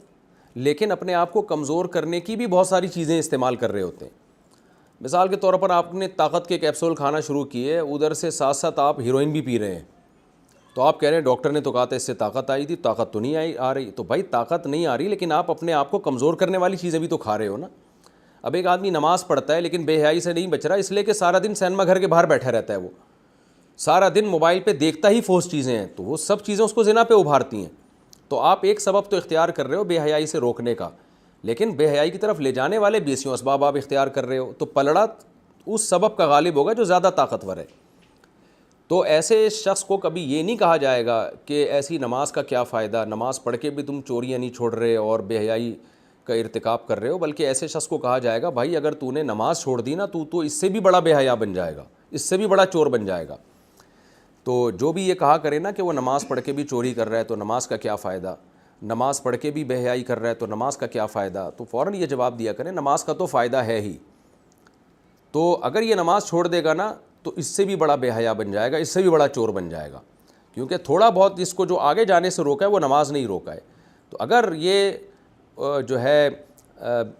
لیکن اپنے آپ کو کمزور کرنے کی بھی بہت ساری چیزیں استعمال کر رہے ہوتے ہیں. مثال کے طور پر آپ نے طاقت کے کیپسول کھانا شروع کیے، ادھر سے ساتھ ساتھ آپ ہیروئن بھی پی رہے ہیں. تو آپ کہہ رہے ہیں ڈاکٹر نے تو کہا تھا اس سے طاقت آئی تھی، طاقت تو نہیں آ رہی. تو بھائی طاقت نہیں آ رہی لیکن آپ اپنے آپ کو کمزور کرنے والی چیزیں بھی تو کھا رہے ہو نا. اب ایک آدمی نماز پڑھتا ہے لیکن بے حیائی سے نہیں بچ رہا، اس لیے کہ سارا دن سینما گھر کے باہر بیٹھا رہتا ہے، وہ سارا دن موبائل پہ دیکھتا ہی فوس چیزیں ہیں، تو وہ سب چیزیں اس کو زنا پہ ابھارتی ہیں. تو آپ ایک سبب تو اختیار کر رہے ہو بے حیائی سے روکنے کا، لیکن بے حیائی کی طرف لے جانے والے 20 اسباب آپ اختیار کر رہے ہو. تو پلڑا اس سبب کا غالب ہوگا جو زیادہ طاقتور ہے. تو ایسے شخص کو کبھی یہ نہیں کہا جائے گا کہ ایسی نماز کا کیا فائدہ، نماز پڑھ کے بھی تم چوریاں نہیں چھوڑ رہے اور بے حیائی کا ارتکاب کر رہے ہو، بلکہ ایسے شخص کو کہا جائے گا بھائی اگر تو نے نماز چھوڑ دی نا تو اس سے بھی بڑا بے حیا بن جائے گا، اس سے بھی بڑا چور بن جائے گا. تو جو بھی یہ کہا کرے نا کہ وہ نماز پڑھ کے بھی چوری کر رہا ہے تو نماز کا کیا فائدہ، نماز پڑھ کے بھی بے حیائی کر رہا ہے تو نماز کا کیا فائدہ؟ تو فوراً یہ جواب دیا کریں نماز کا تو فائدہ ہے ہی، تو اگر یہ نماز چھوڑ دے گا نا تو اس سے بھی بڑا بے حیا بن جائے گا، اس سے بھی بڑا چور بن جائے گا، کیونکہ تھوڑا بہت اس کو جو آگے جانے سے روکا ہے وہ نماز نہیں روکا ہے۔ تو اگر یہ جو ہے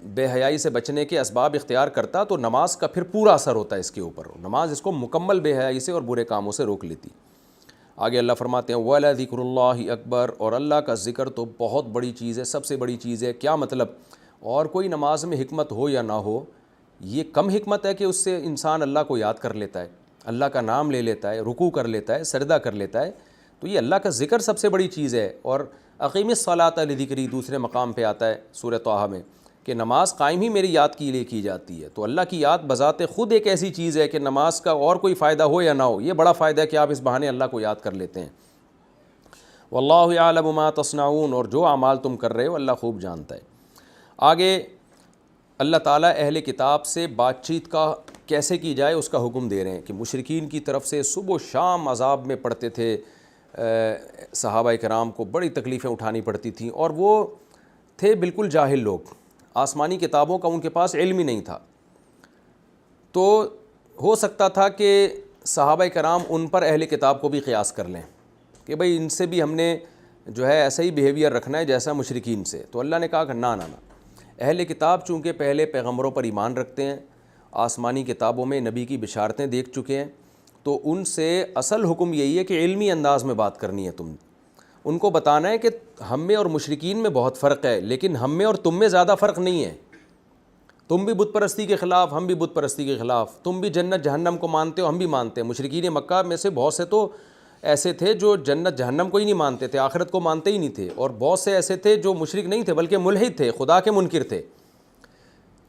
بے حیائی سے بچنے کے اسباب اختیار کرتا تو نماز کا پھر پورا اثر ہوتا ہے اس کے اوپر، نماز اس کو مکمل بے حیائی سے اور برے کاموں سے روک لیتی۔ آگے اللہ فرماتے ہیں وَلَذِكْرُ اللَّهِ اکبر، اور اللہ کا ذکر تو بہت بڑی چیز ہے، سب سے بڑی چیز ہے۔ کیا مطلب؟ اور کوئی نماز میں حکمت ہو یا نہ ہو، یہ کم حکمت ہے کہ اس سے انسان اللہ کو یاد کر لیتا ہے، اللہ کا نام لے لیتا ہے، رکوع کر لیتا ہے، سجدہ کر لیتا ہے، تو یہ اللہ کا ذکر سب سے بڑی چیز ہے۔ اور اقیم الصلاۃ لذکری دوسرے مقام پہ آتا ہے سورہ طٰہٰ میں کہ نماز قائم ہی میری یاد کے لیے کی جاتی ہے۔ تو اللہ کی یاد بذات خود ایک ایسی چیز ہے کہ نماز کا اور کوئی فائدہ ہو یا نہ ہو، یہ بڑا فائدہ ہے کہ آپ اس بہانے اللہ کو یاد کر لیتے ہیں۔ واللہ یعلم ما تصنعون، اور جو اعمال تم کر رہے ہو اللہ خوب جانتا ہے۔ آگے اللہ تعالیٰ اہل کتاب سے بات چیت کا کیسے کی جائے اس کا حکم دے رہے ہیں کہ مشرکین کی طرف سے صبح و شام عذاب میں پڑتے تھے، صحابہ کرام کو بڑی تکلیفیں اٹھانی پڑتی تھیں، اور وہ تھے بالکل جاہل لوگ، آسمانی کتابوں کا ان کے پاس علم ہی نہیں تھا۔ تو ہو سکتا تھا کہ صحابہ کرام ان پر اہل کتاب کو بھی قیاس کر لیں کہ بھئی ان سے بھی ہم نے جو ہے ایسا ہی بیہیویئر رکھنا ہے جیسا مشرکین سے۔ تو اللہ نے کہا کہ نہ، اہل کتاب چونکہ پہلے پیغمبروں پر ایمان رکھتے ہیں، آسمانی کتابوں میں نبی کی بشارتیں دیکھ چکے ہیں، تو ان سے اصل حکم یہی ہے کہ علمی انداز میں بات کرنی ہے۔ تم ان کو بتانا ہے کہ ہم میں اور مشرکین میں بہت فرق ہے، لیکن ہم میں اور تم میں زیادہ فرق نہیں ہے۔ تم بھی بت پرستی کے خلاف، ہم بھی بت پرستی کے خلاف، تم بھی جنت جہنم کو مانتے ہو، ہم بھی مانتے ہیں۔ مشرکین مکہ میں سے بہت سے تو ایسے تھے جو جنت جہنم کو ہی نہیں مانتے تھے، آخرت کو مانتے ہی نہیں تھے، اور بہت سے ایسے تھے جو مشرک نہیں تھے بلکہ ملحد تھے، خدا کے منکر تھے۔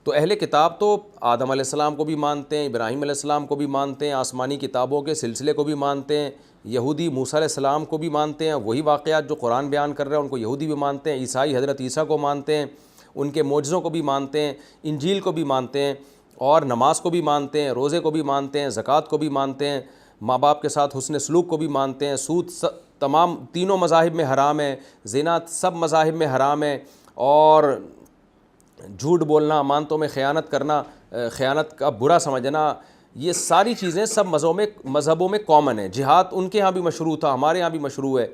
تو اہل کتاب تو آدم علیہ السلام کو بھی مانتے ہیں، ابراہیم علیہ السلام کو بھی مانتے ہیں، آسمانی کتابوں کے سلسلے کو بھی مانتے ہیں، یہودی موسیٰ علیہ السلام کو بھی مانتے ہیں، وہی واقعات جو قرآن بیان کر رہے ہیں ان کو یہودی بھی مانتے ہیں، عیسائی حضرت عیسیٰ کو مانتے ہیں، ان کے معجزوں کو بھی مانتے ہیں، انجیل کو بھی مانتے ہیں، اور نماز کو بھی مانتے ہیں، روزے کو بھی مانتے ہیں، زکوٰۃ کو بھی مانتے ہیں، ماں باپ کے ساتھ حسن سلوک کو بھی مانتے ہیں، سود تمام تینوں مذاہب میں حرام ہے، زنا سب مذاہب میں حرام ہے، اور جھوٹ بولنا، امانتوں میں خیانت کرنا، خیانت کا برا سمجھنا، یہ ساری چیزیں سب مذہبوں میں کامن ہیں۔ جہاد ان کے ہاں بھی مشروع تھا، ہمارے ہاں بھی مشروع ہے۔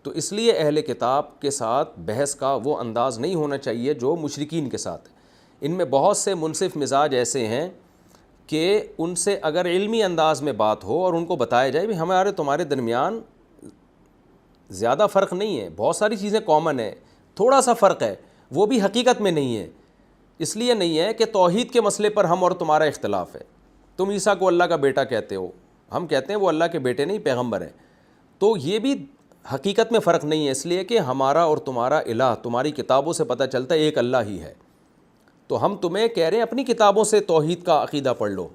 تو اس لیے اہل کتاب کے ساتھ بحث کا وہ انداز نہیں ہونا چاہیے جو مشرکین کے ساتھ ہے۔ ان میں بہت سے منصف مزاج ایسے ہیں کہ ان سے اگر علمی انداز میں بات ہو اور ان کو بتایا جائے بھی ہمارے تمہارے درمیان زیادہ فرق نہیں ہے، بہت ساری چیزیں کامن ہیں، تھوڑا سا فرق ہے، وہ بھی حقیقت میں نہیں ہے۔ اس لیے نہیں ہے کہ توحید کے مسئلے پر ہم اور تمہارا اختلاف ہے، تم عیسیٰ کو اللہ کا بیٹا کہتے ہو، ہم کہتے ہیں وہ اللہ کے بیٹے نہیں پیغمبر ہیں، تو یہ بھی حقیقت میں فرق نہیں ہے، اس لیے کہ ہمارا اور تمہارا الہ تمہاری کتابوں سے پتہ چلتا ہے ایک اللہ ہی ہے۔ تو ہم تمہیں کہہ رہے ہیں اپنی کتابوں سے توحید کا عقیدہ پڑھ لو،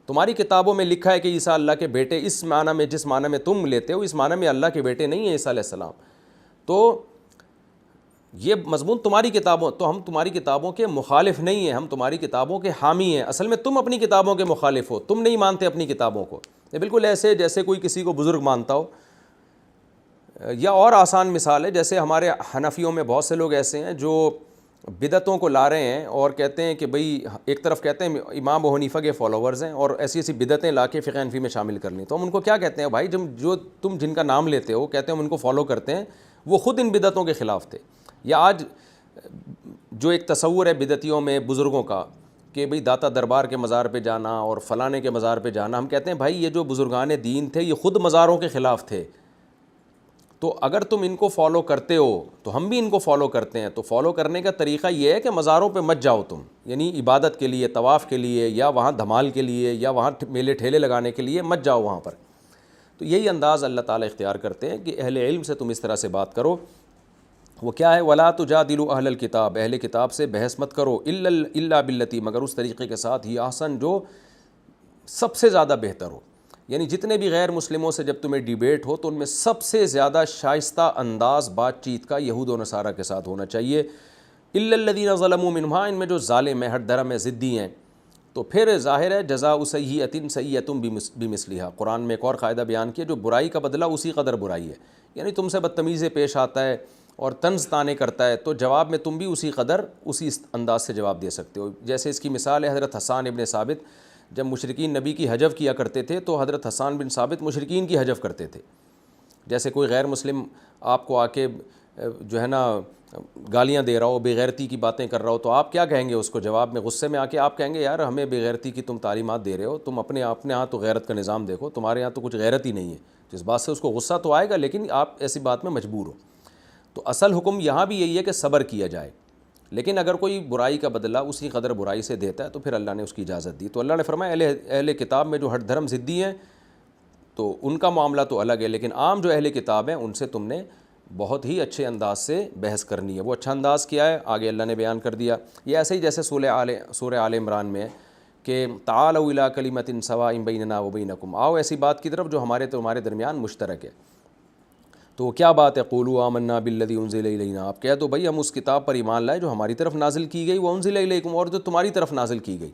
تمہاری کتابوں میں لکھا ہے کہ عیسیٰ اللہ کے بیٹے، اس معنی میں جس معنی میں تم لیتے ہو اس معنی میں اللہ کے بیٹے نہیں ہیں عیسیٰ علیہ السلام، تو یہ مضمون تمہاری کتابوں، تو ہم تمہاری کتابوں کے مخالف نہیں ہیں، ہم تمہاری کتابوں کے حامی ہیں۔ اصل میں تم اپنی کتابوں کے مخالف ہو، تم نہیں مانتے اپنی کتابوں کو۔ یہ بالکل ایسے جیسے کوئی کسی کو بزرگ مانتا ہو، یا اور آسان مثال ہے جیسے ہمارے حنفیوں میں بہت سے لوگ ایسے ہیں جو بدعتوں کو لا رہے ہیں اور کہتے ہیں کہ بھئی ایک طرف کہتے ہیں امام ابو حنیفہ کے فالوورز ہیں اور ایسی ایسی بدعتیں لا کے فقہ حنفی میں شامل کر لیں، تو ہم ان کو کیا کہتے ہیں؟ بھائی جو تم جن کا نام لیتے ہو کہتے ہیں ہم ان کو فالو کرتے ہیں، وہ خود ان بدعتوں کے خلاف تھے۔ یا آج جو ایک تصور ہے بدعتیوں میں بزرگوں کا کہ بھئی داتا دربار کے مزار پہ جانا اور فلانے کے مزار پہ جانا، ہم کہتے ہیں بھائی یہ جو بزرگان دین تھے یہ خود مزاروں کے خلاف تھے، تو اگر تم ان کو فالو کرتے ہو تو ہم بھی ان کو فالو کرتے ہیں۔ تو فالو کرنے کا طریقہ یہ ہے کہ مزاروں پہ مت جاؤ تم، یعنی عبادت کے لیے، طواف کے لیے، یا وہاں دھمال کے لیے، یا وہاں میلے ٹھیلے لگانے کے لیے مت جاؤ وہاں پر۔ تو یہی انداز اللہ تعالیٰ اختیار کرتے ہیں کہ اہل علم سے تم اس طرح سے بات کرو۔ وہ کیا ہے؟ وَلَا تُجَادِلُوا أَهْلَ الْكِتَابِ، اہل کتاب سے بحث مت کرو، إِلَّا بِالَّتِي، مگر اس طریقے کے ساتھ ہی احسن جو سب سے زیادہ بہتر ہو۔ یعنی جتنے بھی غیر مسلموں سے جب تمہیں ڈیبیٹ ہو تو ان میں سب سے زیادہ شائستہ انداز بات چیت کا یہود و نصارہ کے ساتھ ہونا چاہیے۔ إِلَّا الَّذِينَ ظَلَمُوا مِنْهُمْ، ان میں جو ظالم ہیں، ہٹ درم ہیں، ضدی ہیں، تو پھر ظاہر ہے جزاء سیئۃ سیئۃ بمثلھا، قرآن میں ایک اور قاعدہ بیان کیا، جو برائی کا بدلہ اسی قدر برائی ہے، یعنی تم سے بدتمیزی پیش آتا ہے، اور طنز طانے کرتا ہے تو جواب میں تم بھی اسی قدر اسی انداز سے جواب دے سکتے ہو. جیسے اس کی مثال ہے حضرت حسان ابن ثابت. جب مشرکین نبی کی حجو کیا کرتے تھے تو حضرت حسان بن ثابت مشرکین کی حجو کرتے تھے. جیسے کوئی غیر مسلم آپ کو آ کے جو ہے نا گالیاں دے رہا ہو, بے غیرتی کی باتیں کر رہا ہو, تو آپ کیا کہیں گے اس کو جواب میں؟ غصے میں آ کے آپ کہیں گے یار ہمیں بے غیرتی کی تم تعلیمات دے رہے ہو, تم اپنے یہاں تو غیرت کا نظام دیکھو, تمہارے یہاں تو کچھ غیرت ہی نہیں ہے. جس بات سے اس کو غصہ تو آئے گا لیکن آپ ایسی بات میں مجبور ہو. تو اصل حکم یہاں بھی یہی ہے کہ صبر کیا جائے, لیکن اگر کوئی برائی کا بدلہ اسی قدر برائی سے دیتا ہے تو پھر اللہ نے اس کی اجازت دی. تو اللہ نے فرمایا اہل کتاب میں جو ہٹ دھرم ضدی ہیں تو ان کا معاملہ تو الگ ہے, لیکن عام جو اہل کتاب ہیں ان سے تم نے بہت ہی اچھے انداز سے بحث کرنی ہے. وہ اچھا انداز کیا ہے آگے اللہ نے بیان کر دیا. یہ ایسے ہی جیسے سورہ آل عمران میں ہے کہ تعالوا الی کلمۃ سواء بیننا وبینکم, آؤ ایسی بات کی طرف جو ہمارے تمہارے درمیان مشترک ہے. تو وہ کیا بات ہے؟ قولوا آمنا بالذی انزل الینا, آپ کہہ دو بھائی ہم اس کتاب پر ایمان لائے جو ہماری طرف نازل کی گئی, وانزل الیکم, اور جو تمہاری طرف نازل کی گئی.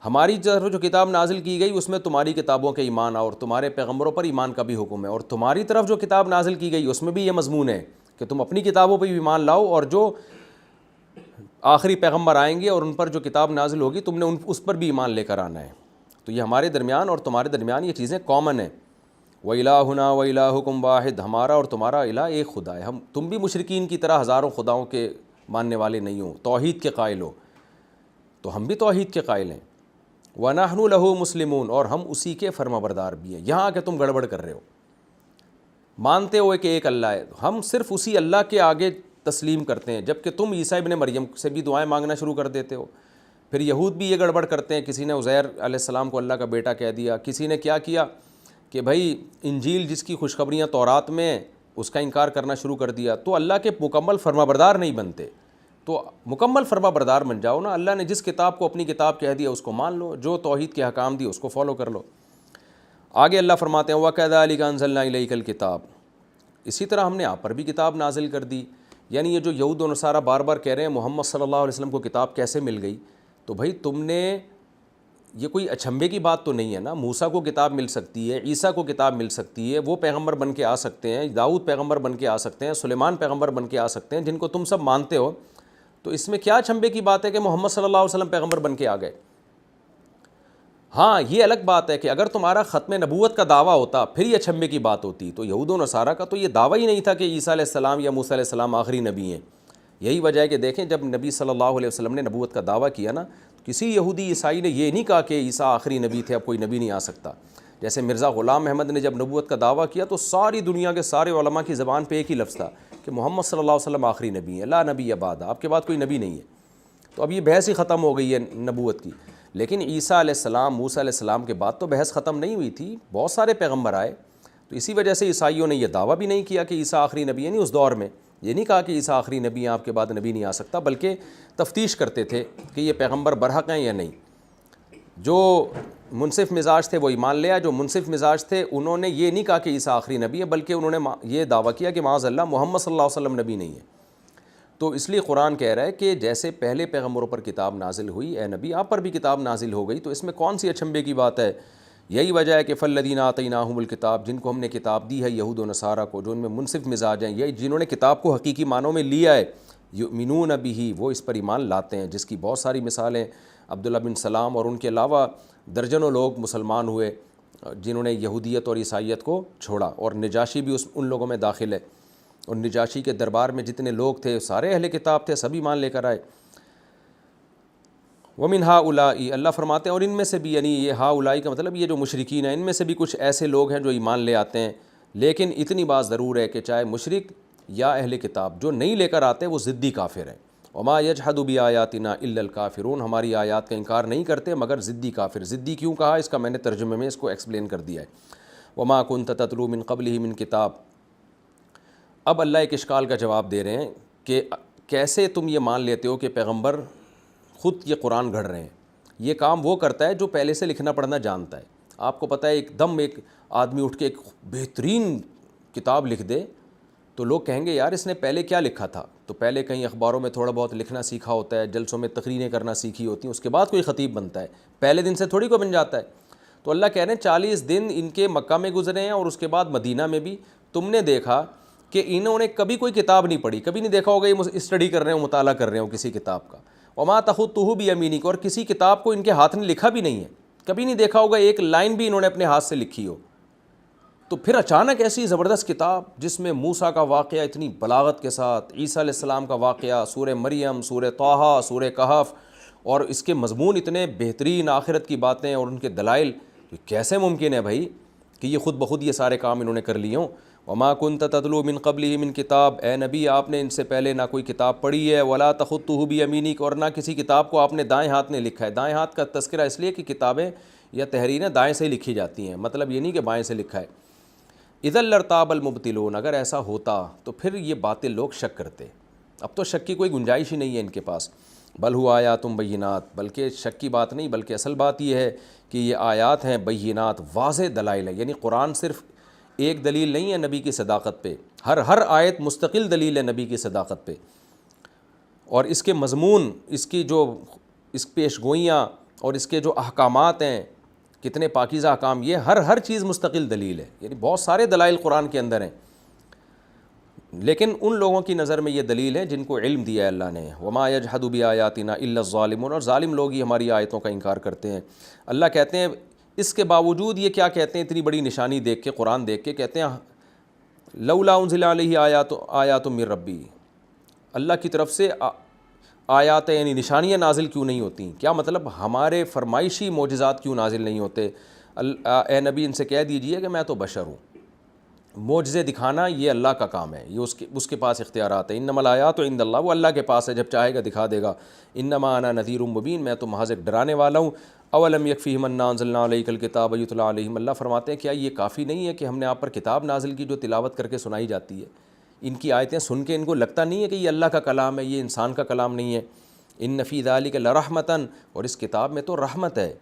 ہماری طرف جو کتاب نازل کی گئی اس میں تمہاری کتابوں کے ایمان اور تمہارے پیغمبروں پر ایمان کا بھی حکم ہے, اور تمہاری طرف جو کتاب نازل کی گئی اس میں بھی یہ مضمون ہے کہ تم اپنی کتابوں پہ بھی ایمان لاؤ, اور جو آخری پیغمبر آئیں گے اور ان پر جو کتاب نازل ہوگی تم نے اس پر بھی ایمان لے کر آنا ہے. تو یہ ہمارے درمیان اور تمہارے درمیان یہ چیزیں کامن ہیں. وَإِلَٰهُنَا وَإِلَٰهُكُمْ وَاحِدٌ, ہمارا اور تمہارا الہ ایک خدا ہے. تم بھی مشرکین کی طرح ہزاروں خداؤں کے ماننے والے نہیں ہو, توحید کے قائل ہو, تو ہم بھی توحید کے قائل ہیں. وَنَحْنُ لَهُ مُسْلِمُونَ, اور ہم اسی کے فرما بردار بھی ہیں. یہاں کہ تم گڑبڑ کر رہے ہو, مانتے ہو کہ ایک اللہ ہے, ہم صرف اسی اللہ کے آگے تسلیم کرتے ہیں, جبکہ تم عیسیٰ ابن مریم سے بھی دعائیں مانگنا شروع کر دیتے ہو. پھر یہود بھی یہ گڑبڑ کرتے ہیں, کسی نے عزیر علیہ السلام کو اللہ کا بیٹا کہہ دیا, کسی نے کیا کیا کہ بھائی انجیل جس کی خوشخبریاں تورات میں اس کا انکار کرنا شروع کر دیا. تو اللہ کے مکمل فرما بردار نہیں بنتے, تو مکمل فرما بردار بن جاؤ نا. اللہ نے جس کتاب کو اپنی کتاب کہہ دیا اس کو مان لو, جو توحید کے حکام دی اس کو فالو کر لو. آگے اللہ فرماتے ہیں وَكَذَلِكَ أَنزَلْنَا إِلَيْكَ الْكِتَابَ, اسی طرح ہم نے آپ پر بھی کتاب نازل کر دی. یعنی یہ جو یہود و نصارہ بار بار کہہ رہے ہیں محمد صلی اللہ علیہ وسلم کو کتاب کیسے مل گئی, تو بھائی تم نے یہ کوئی اچھمبے کی بات تو نہیں ہے نا. موسیٰ کو کتاب مل سکتی ہے, عیسیٰ کو کتاب مل سکتی ہے, وہ پیغمبر بن کے آ سکتے ہیں, داؤد پیغمبر بن کے آ سکتے ہیں, سلیمان پیغمبر بن کے آ سکتے ہیں, جن کو تم سب مانتے ہو. تو اس میں کیا اچھمبے کی بات ہے کہ محمد صلی اللہ علیہ وسلم پیغمبر بن کے آ گئے؟ ہاں یہ الگ بات ہے کہ اگر تمہارا ختم نبوت کا دعویٰ ہوتا پھر یہ اچھمبے کی بات ہوتی. تو یہود و نصارہ کا تو یہ دعویٰ ہی نہیں تھا کہ عیسیٰ علیہ السلام یا موسیٰ علیہ السلام آخری نبی ہیں. یہی وجہ ہے کہ دیکھیں جب نبی صلی اللہ علیہ وسلم نے نبوت کا دعویٰ کیا نا, کسی یہودی عیسائی نے یہ نہیں کہا کہ عیسیٰ آخری نبی تھے, اب کوئی نبی نہیں آ سکتا. جیسے مرزا غلام احمد نے جب نبوت کا دعویٰ کیا تو ساری دنیا کے سارے علماء کی زبان پہ ایک ہی لفظ تھا کہ محمد صلی اللہ علیہ وسلم آخری نبی ہیں, لا نبی بعد, آپ کے بعد کوئی نبی نہیں ہے. تو اب یہ بحث ہی ختم ہو گئی ہے نبوت کی. لیکن عیسیٰ علیہ السلام, موسیٰ علیہ السلام کے بعد تو بحث ختم نہیں ہوئی تھی, بہت سارے پیغمبر آئے. تو اسی وجہ سے عیسائیوں نے یہ دعویٰ بھی نہیں کیا کہ عیسیٰ آخری نبی ہے. نہیں, اس دور میں یہ نہیں کہا کہ عیسیٰ آخری نبی ہیں, آپ کے بعد نبی نہیں آ سکتا, بلکہ تفتیش کرتے تھے کہ یہ پیغمبر برحق ہیں یا نہیں. جو منصف مزاج تھے وہ ایمان لیا, جو منصف مزاج تھے انہوں نے یہ نہیں کہا کہ عیسیٰ آخری نبی ہے, بلکہ انہوں نے یہ دعویٰ کیا کہ معاذ اللہ محمد صلی اللہ علیہ وسلم نبی نہیں ہے. تو اس لیے قرآن کہہ رہا ہے کہ جیسے پہلے پیغمبروں پر کتاب نازل ہوئی, اے نبی آپ پر بھی کتاب نازل ہو گئی. تو اس میں کون سی اچھمبے کی بات ہے؟ یہی وجہ ہے کہ فالذین آتیناہم الکتاب, جن کو ہم نے کتاب دی ہے یہود و نصارہ کو, جو ان میں منصف مزاج ہیں, یہ جنہوں نے کتاب کو حقیقی معنوں میں لیا ہے, یؤمنون بہ, وہ اس پر ایمان لاتے ہیں. جس کی بہت ساری مثالیں, عبداللہ بن سلام اور ان کے علاوہ درجنوں لوگ مسلمان ہوئے جنہوں نے یہودیت اور عیسائیت کو چھوڑا, اور نجاشی بھی ان لوگوں میں داخل ہے. اور نجاشی کے دربار میں جتنے لوگ تھے سارے اہل کتاب تھے, سبھی ایمان لے کر آئے. وَمِنْ هَؤُلَاءِ, اللہ فرماتے ہیں اور ان میں سے بھی, یعنی یہ ہؤلاء کا مطلب یہ جو مشرکین ہیں, ان میں سے بھی کچھ ایسے لوگ ہیں جو ایمان لے آتے ہیں. لیکن اتنی بات ضرور ہے کہ چاہے مشرک یا اہل کتاب, جو نہیں لے کر آتے وہ ضدی کافر ہیں. وَمَا يَجْحَدُ بِآيَاتِنَا إِلَّا الْكَافِرُونَ, ہماری آیات کا انکار نہیں کرتے مگر ضدی کافر. ضدی کیوں کہا, اس کا میں نے ترجمے میں اس کو ایکسپلین کر دیا ہے. وَمَا كُنْتَ تَتْلُو مِنْ قَبْلِهِ مِنْ کتاب. اب اللہ ایک اشکال کا جواب دے رہے ہیں کہ کیسے تم یہ مان لیتے ہو کہ پیغمبر خود یہ قرآن گھڑ رہے ہیں. یہ کام وہ کرتا ہے جو پہلے سے لکھنا پڑھنا جانتا ہے. آپ کو پتہ ہے ایک دم ایک آدمی اٹھ کے ایک بہترین کتاب لکھ دے تو لوگ کہیں گے یار اس نے پہلے کیا لکھا تھا. تو پہلے کہیں اخباروں میں تھوڑا بہت لکھنا سیکھا ہوتا ہے, جلسوں میں تقریریں کرنا سیکھی ہوتی ہیں, اس کے بعد کوئی خطیب بنتا ہے. پہلے دن سے تھوڑی کو بن جاتا ہے. تو اللہ کہہ رہے ہیں 40 دن ان کے مکہ میں گزرے ہیں اور اس کے بعد مدینہ میں بھی. تم نے دیکھا کہ انہوں نے کبھی کوئی کتاب نہیں پڑھی, کبھی نہیں دیکھا ہوگا یہ اسٹڈی کر رہے ہوں, مطالعہ کر رہے ہوں کسی کتاب کا. وما تخطہ بیمینک, اور کسی کتاب کو ان کے ہاتھ نے لکھا بھی نہیں ہے, کبھی نہیں دیکھا ہوگا ایک لائن بھی انہوں نے اپنے ہاتھ سے لکھی ہو. تو پھر اچانک ایسی زبردست کتاب جس میں موسیٰ کا واقعہ اتنی بلاغت کے ساتھ, عیسیٰ علیہ السلام کا واقعہ, سورہ مریم, سورہ طٰہٰ, سورہ کہف, اور اس کے مضمون اتنے بہترین, آخرت کی باتیں اور ان کے دلائل, تو کیسے ممکن ہے بھائی کہ یہ خود بخود یہ سارے کام انہوں نے کر لیے ہوں. وما كنت تتلو من قبلہ من کتاب, اے نبی آپ نے ان سے پہلے نہ کوئی کتاب پڑھی ہے, ولا تخطہ بیمینک, اور نہ کسی کتاب کو آپ نے دائیں ہاتھ نے لکھا ہے. دائیں ہاتھ کا تذکرہ اس لیے کہ کتابیں یا تحریریں دائیں سے ہی لکھی جاتی ہیں, مطلب یہ نہیں کہ بائیں سے لکھا ہے. اذا لارتاب المبطلون, اگر ایسا ہوتا تو پھر یہ باطل لوگ شک کرتے. اب تو شک کی کوئی گنجائش ہی نہیں ہے ان کے پاس. بل ہوا آیات بینات, بلکہ شک کی بات نہیں, بلکہ اصل بات یہ ہے کہ یہ آیات ہیں بینات, واضح دلائل ہیں. یعنی قرآن صرف ایک دلیل نہیں ہے نبی کی صداقت پہ, ہر آیت مستقل دلیل ہے نبی کی صداقت پہ. اور اس کے مضمون, اس کی جو اس پیش گوئیاں اور اس کے جو احکامات ہیں, کتنے پاکیزہ احکام, یہ ہر چیز مستقل دلیل ہے. یعنی بہت سارے دلائل قرآن کے اندر ہیں, لیکن ان لوگوں کی نظر میں یہ دلیل ہے جن کو علم دیا ہے اللہ نے. وما یجحد بآیاتنا الا الظالمون, اور ظالم لوگ ہی ہماری آیتوں کا انکار کرتے ہیں. اللہ کہتے ہیں اس کے باوجود یہ کیا کہتے ہیں, اتنی بڑی نشانی دیکھ کے, قرآن دیکھ کے کہتے ہیں لولا انزل علیہ آیات من ربی, اللہ کی طرف سے آیات یعنی نشانیاں نازل کیوں نہیں ہوتی. کیا مطلب, ہمارے فرمائشی معجزات کیوں نازل نہیں ہوتے. اے نبی ان سے کہہ دیجئے کہ میں تو بشر ہوں, معجزے دکھانا یہ اللہ کا کام ہے, یہ اس کے پاس اختیارات ہیں. انما الآیات عند اللہ, وہ اللہ کے پاس ہے, جب چاہے گا دکھا دے گا. انما انا نذیر مبین, میں تو محض ایک ڈرانے والا ہوں. اولم یکفیہم انا انزلنا علیک الکتاب یتلی علیہم, اللہ فرماتے ہیں کیا یہ کافی نہیں ہے کہ ہم نے آپ پر کتاب نازل کی جو تلاوت کر کے سنائی جاتی ہے. ان کی آیتیں سن کے ان کو لگتا نہیں ہے کہ یہ اللہ کا کلام ہے, یہ انسان کا کلام نہیں ہے. ان فی ذلک لرحمۃ, اور اس کتاب میں تو رحمت ہے,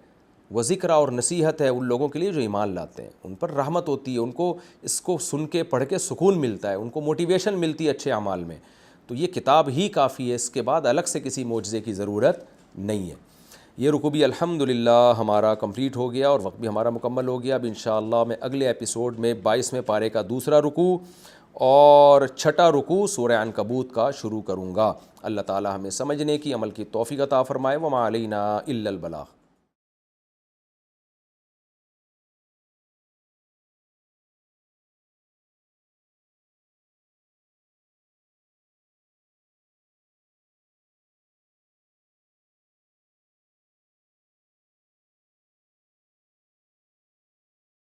وہ ذکر اور نصیحت ہے ان لوگوں کے لیے جو ایمان لاتے ہیں, ان پر رحمت ہوتی ہے, ان کو اس کو سن کے پڑھ کے سکون ملتا ہے, ان کو موٹیویشن ملتی ہے اچھے اعمال میں. تو یہ کتاب ہی کافی ہے, اس کے بعد الگ سے کسی معجزے کی ضرورت نہیں ہے. یہ رکوع بھی الحمدللہ ہمارا کمپلیٹ ہو گیا اور وقت بھی ہمارا مکمل ہو گیا. اب انشاءاللہ میں اگلے ایپیسوڈ میں 22ویں پارے کا دوسرا رکوع اور چھٹا رکوع سورہ عنکبوت کا شروع کروں گا. اللہ تعالی ہمیں سمجھنے کی, عمل کی توفیق عطا فرمائے. وما علینا الا البلاغ.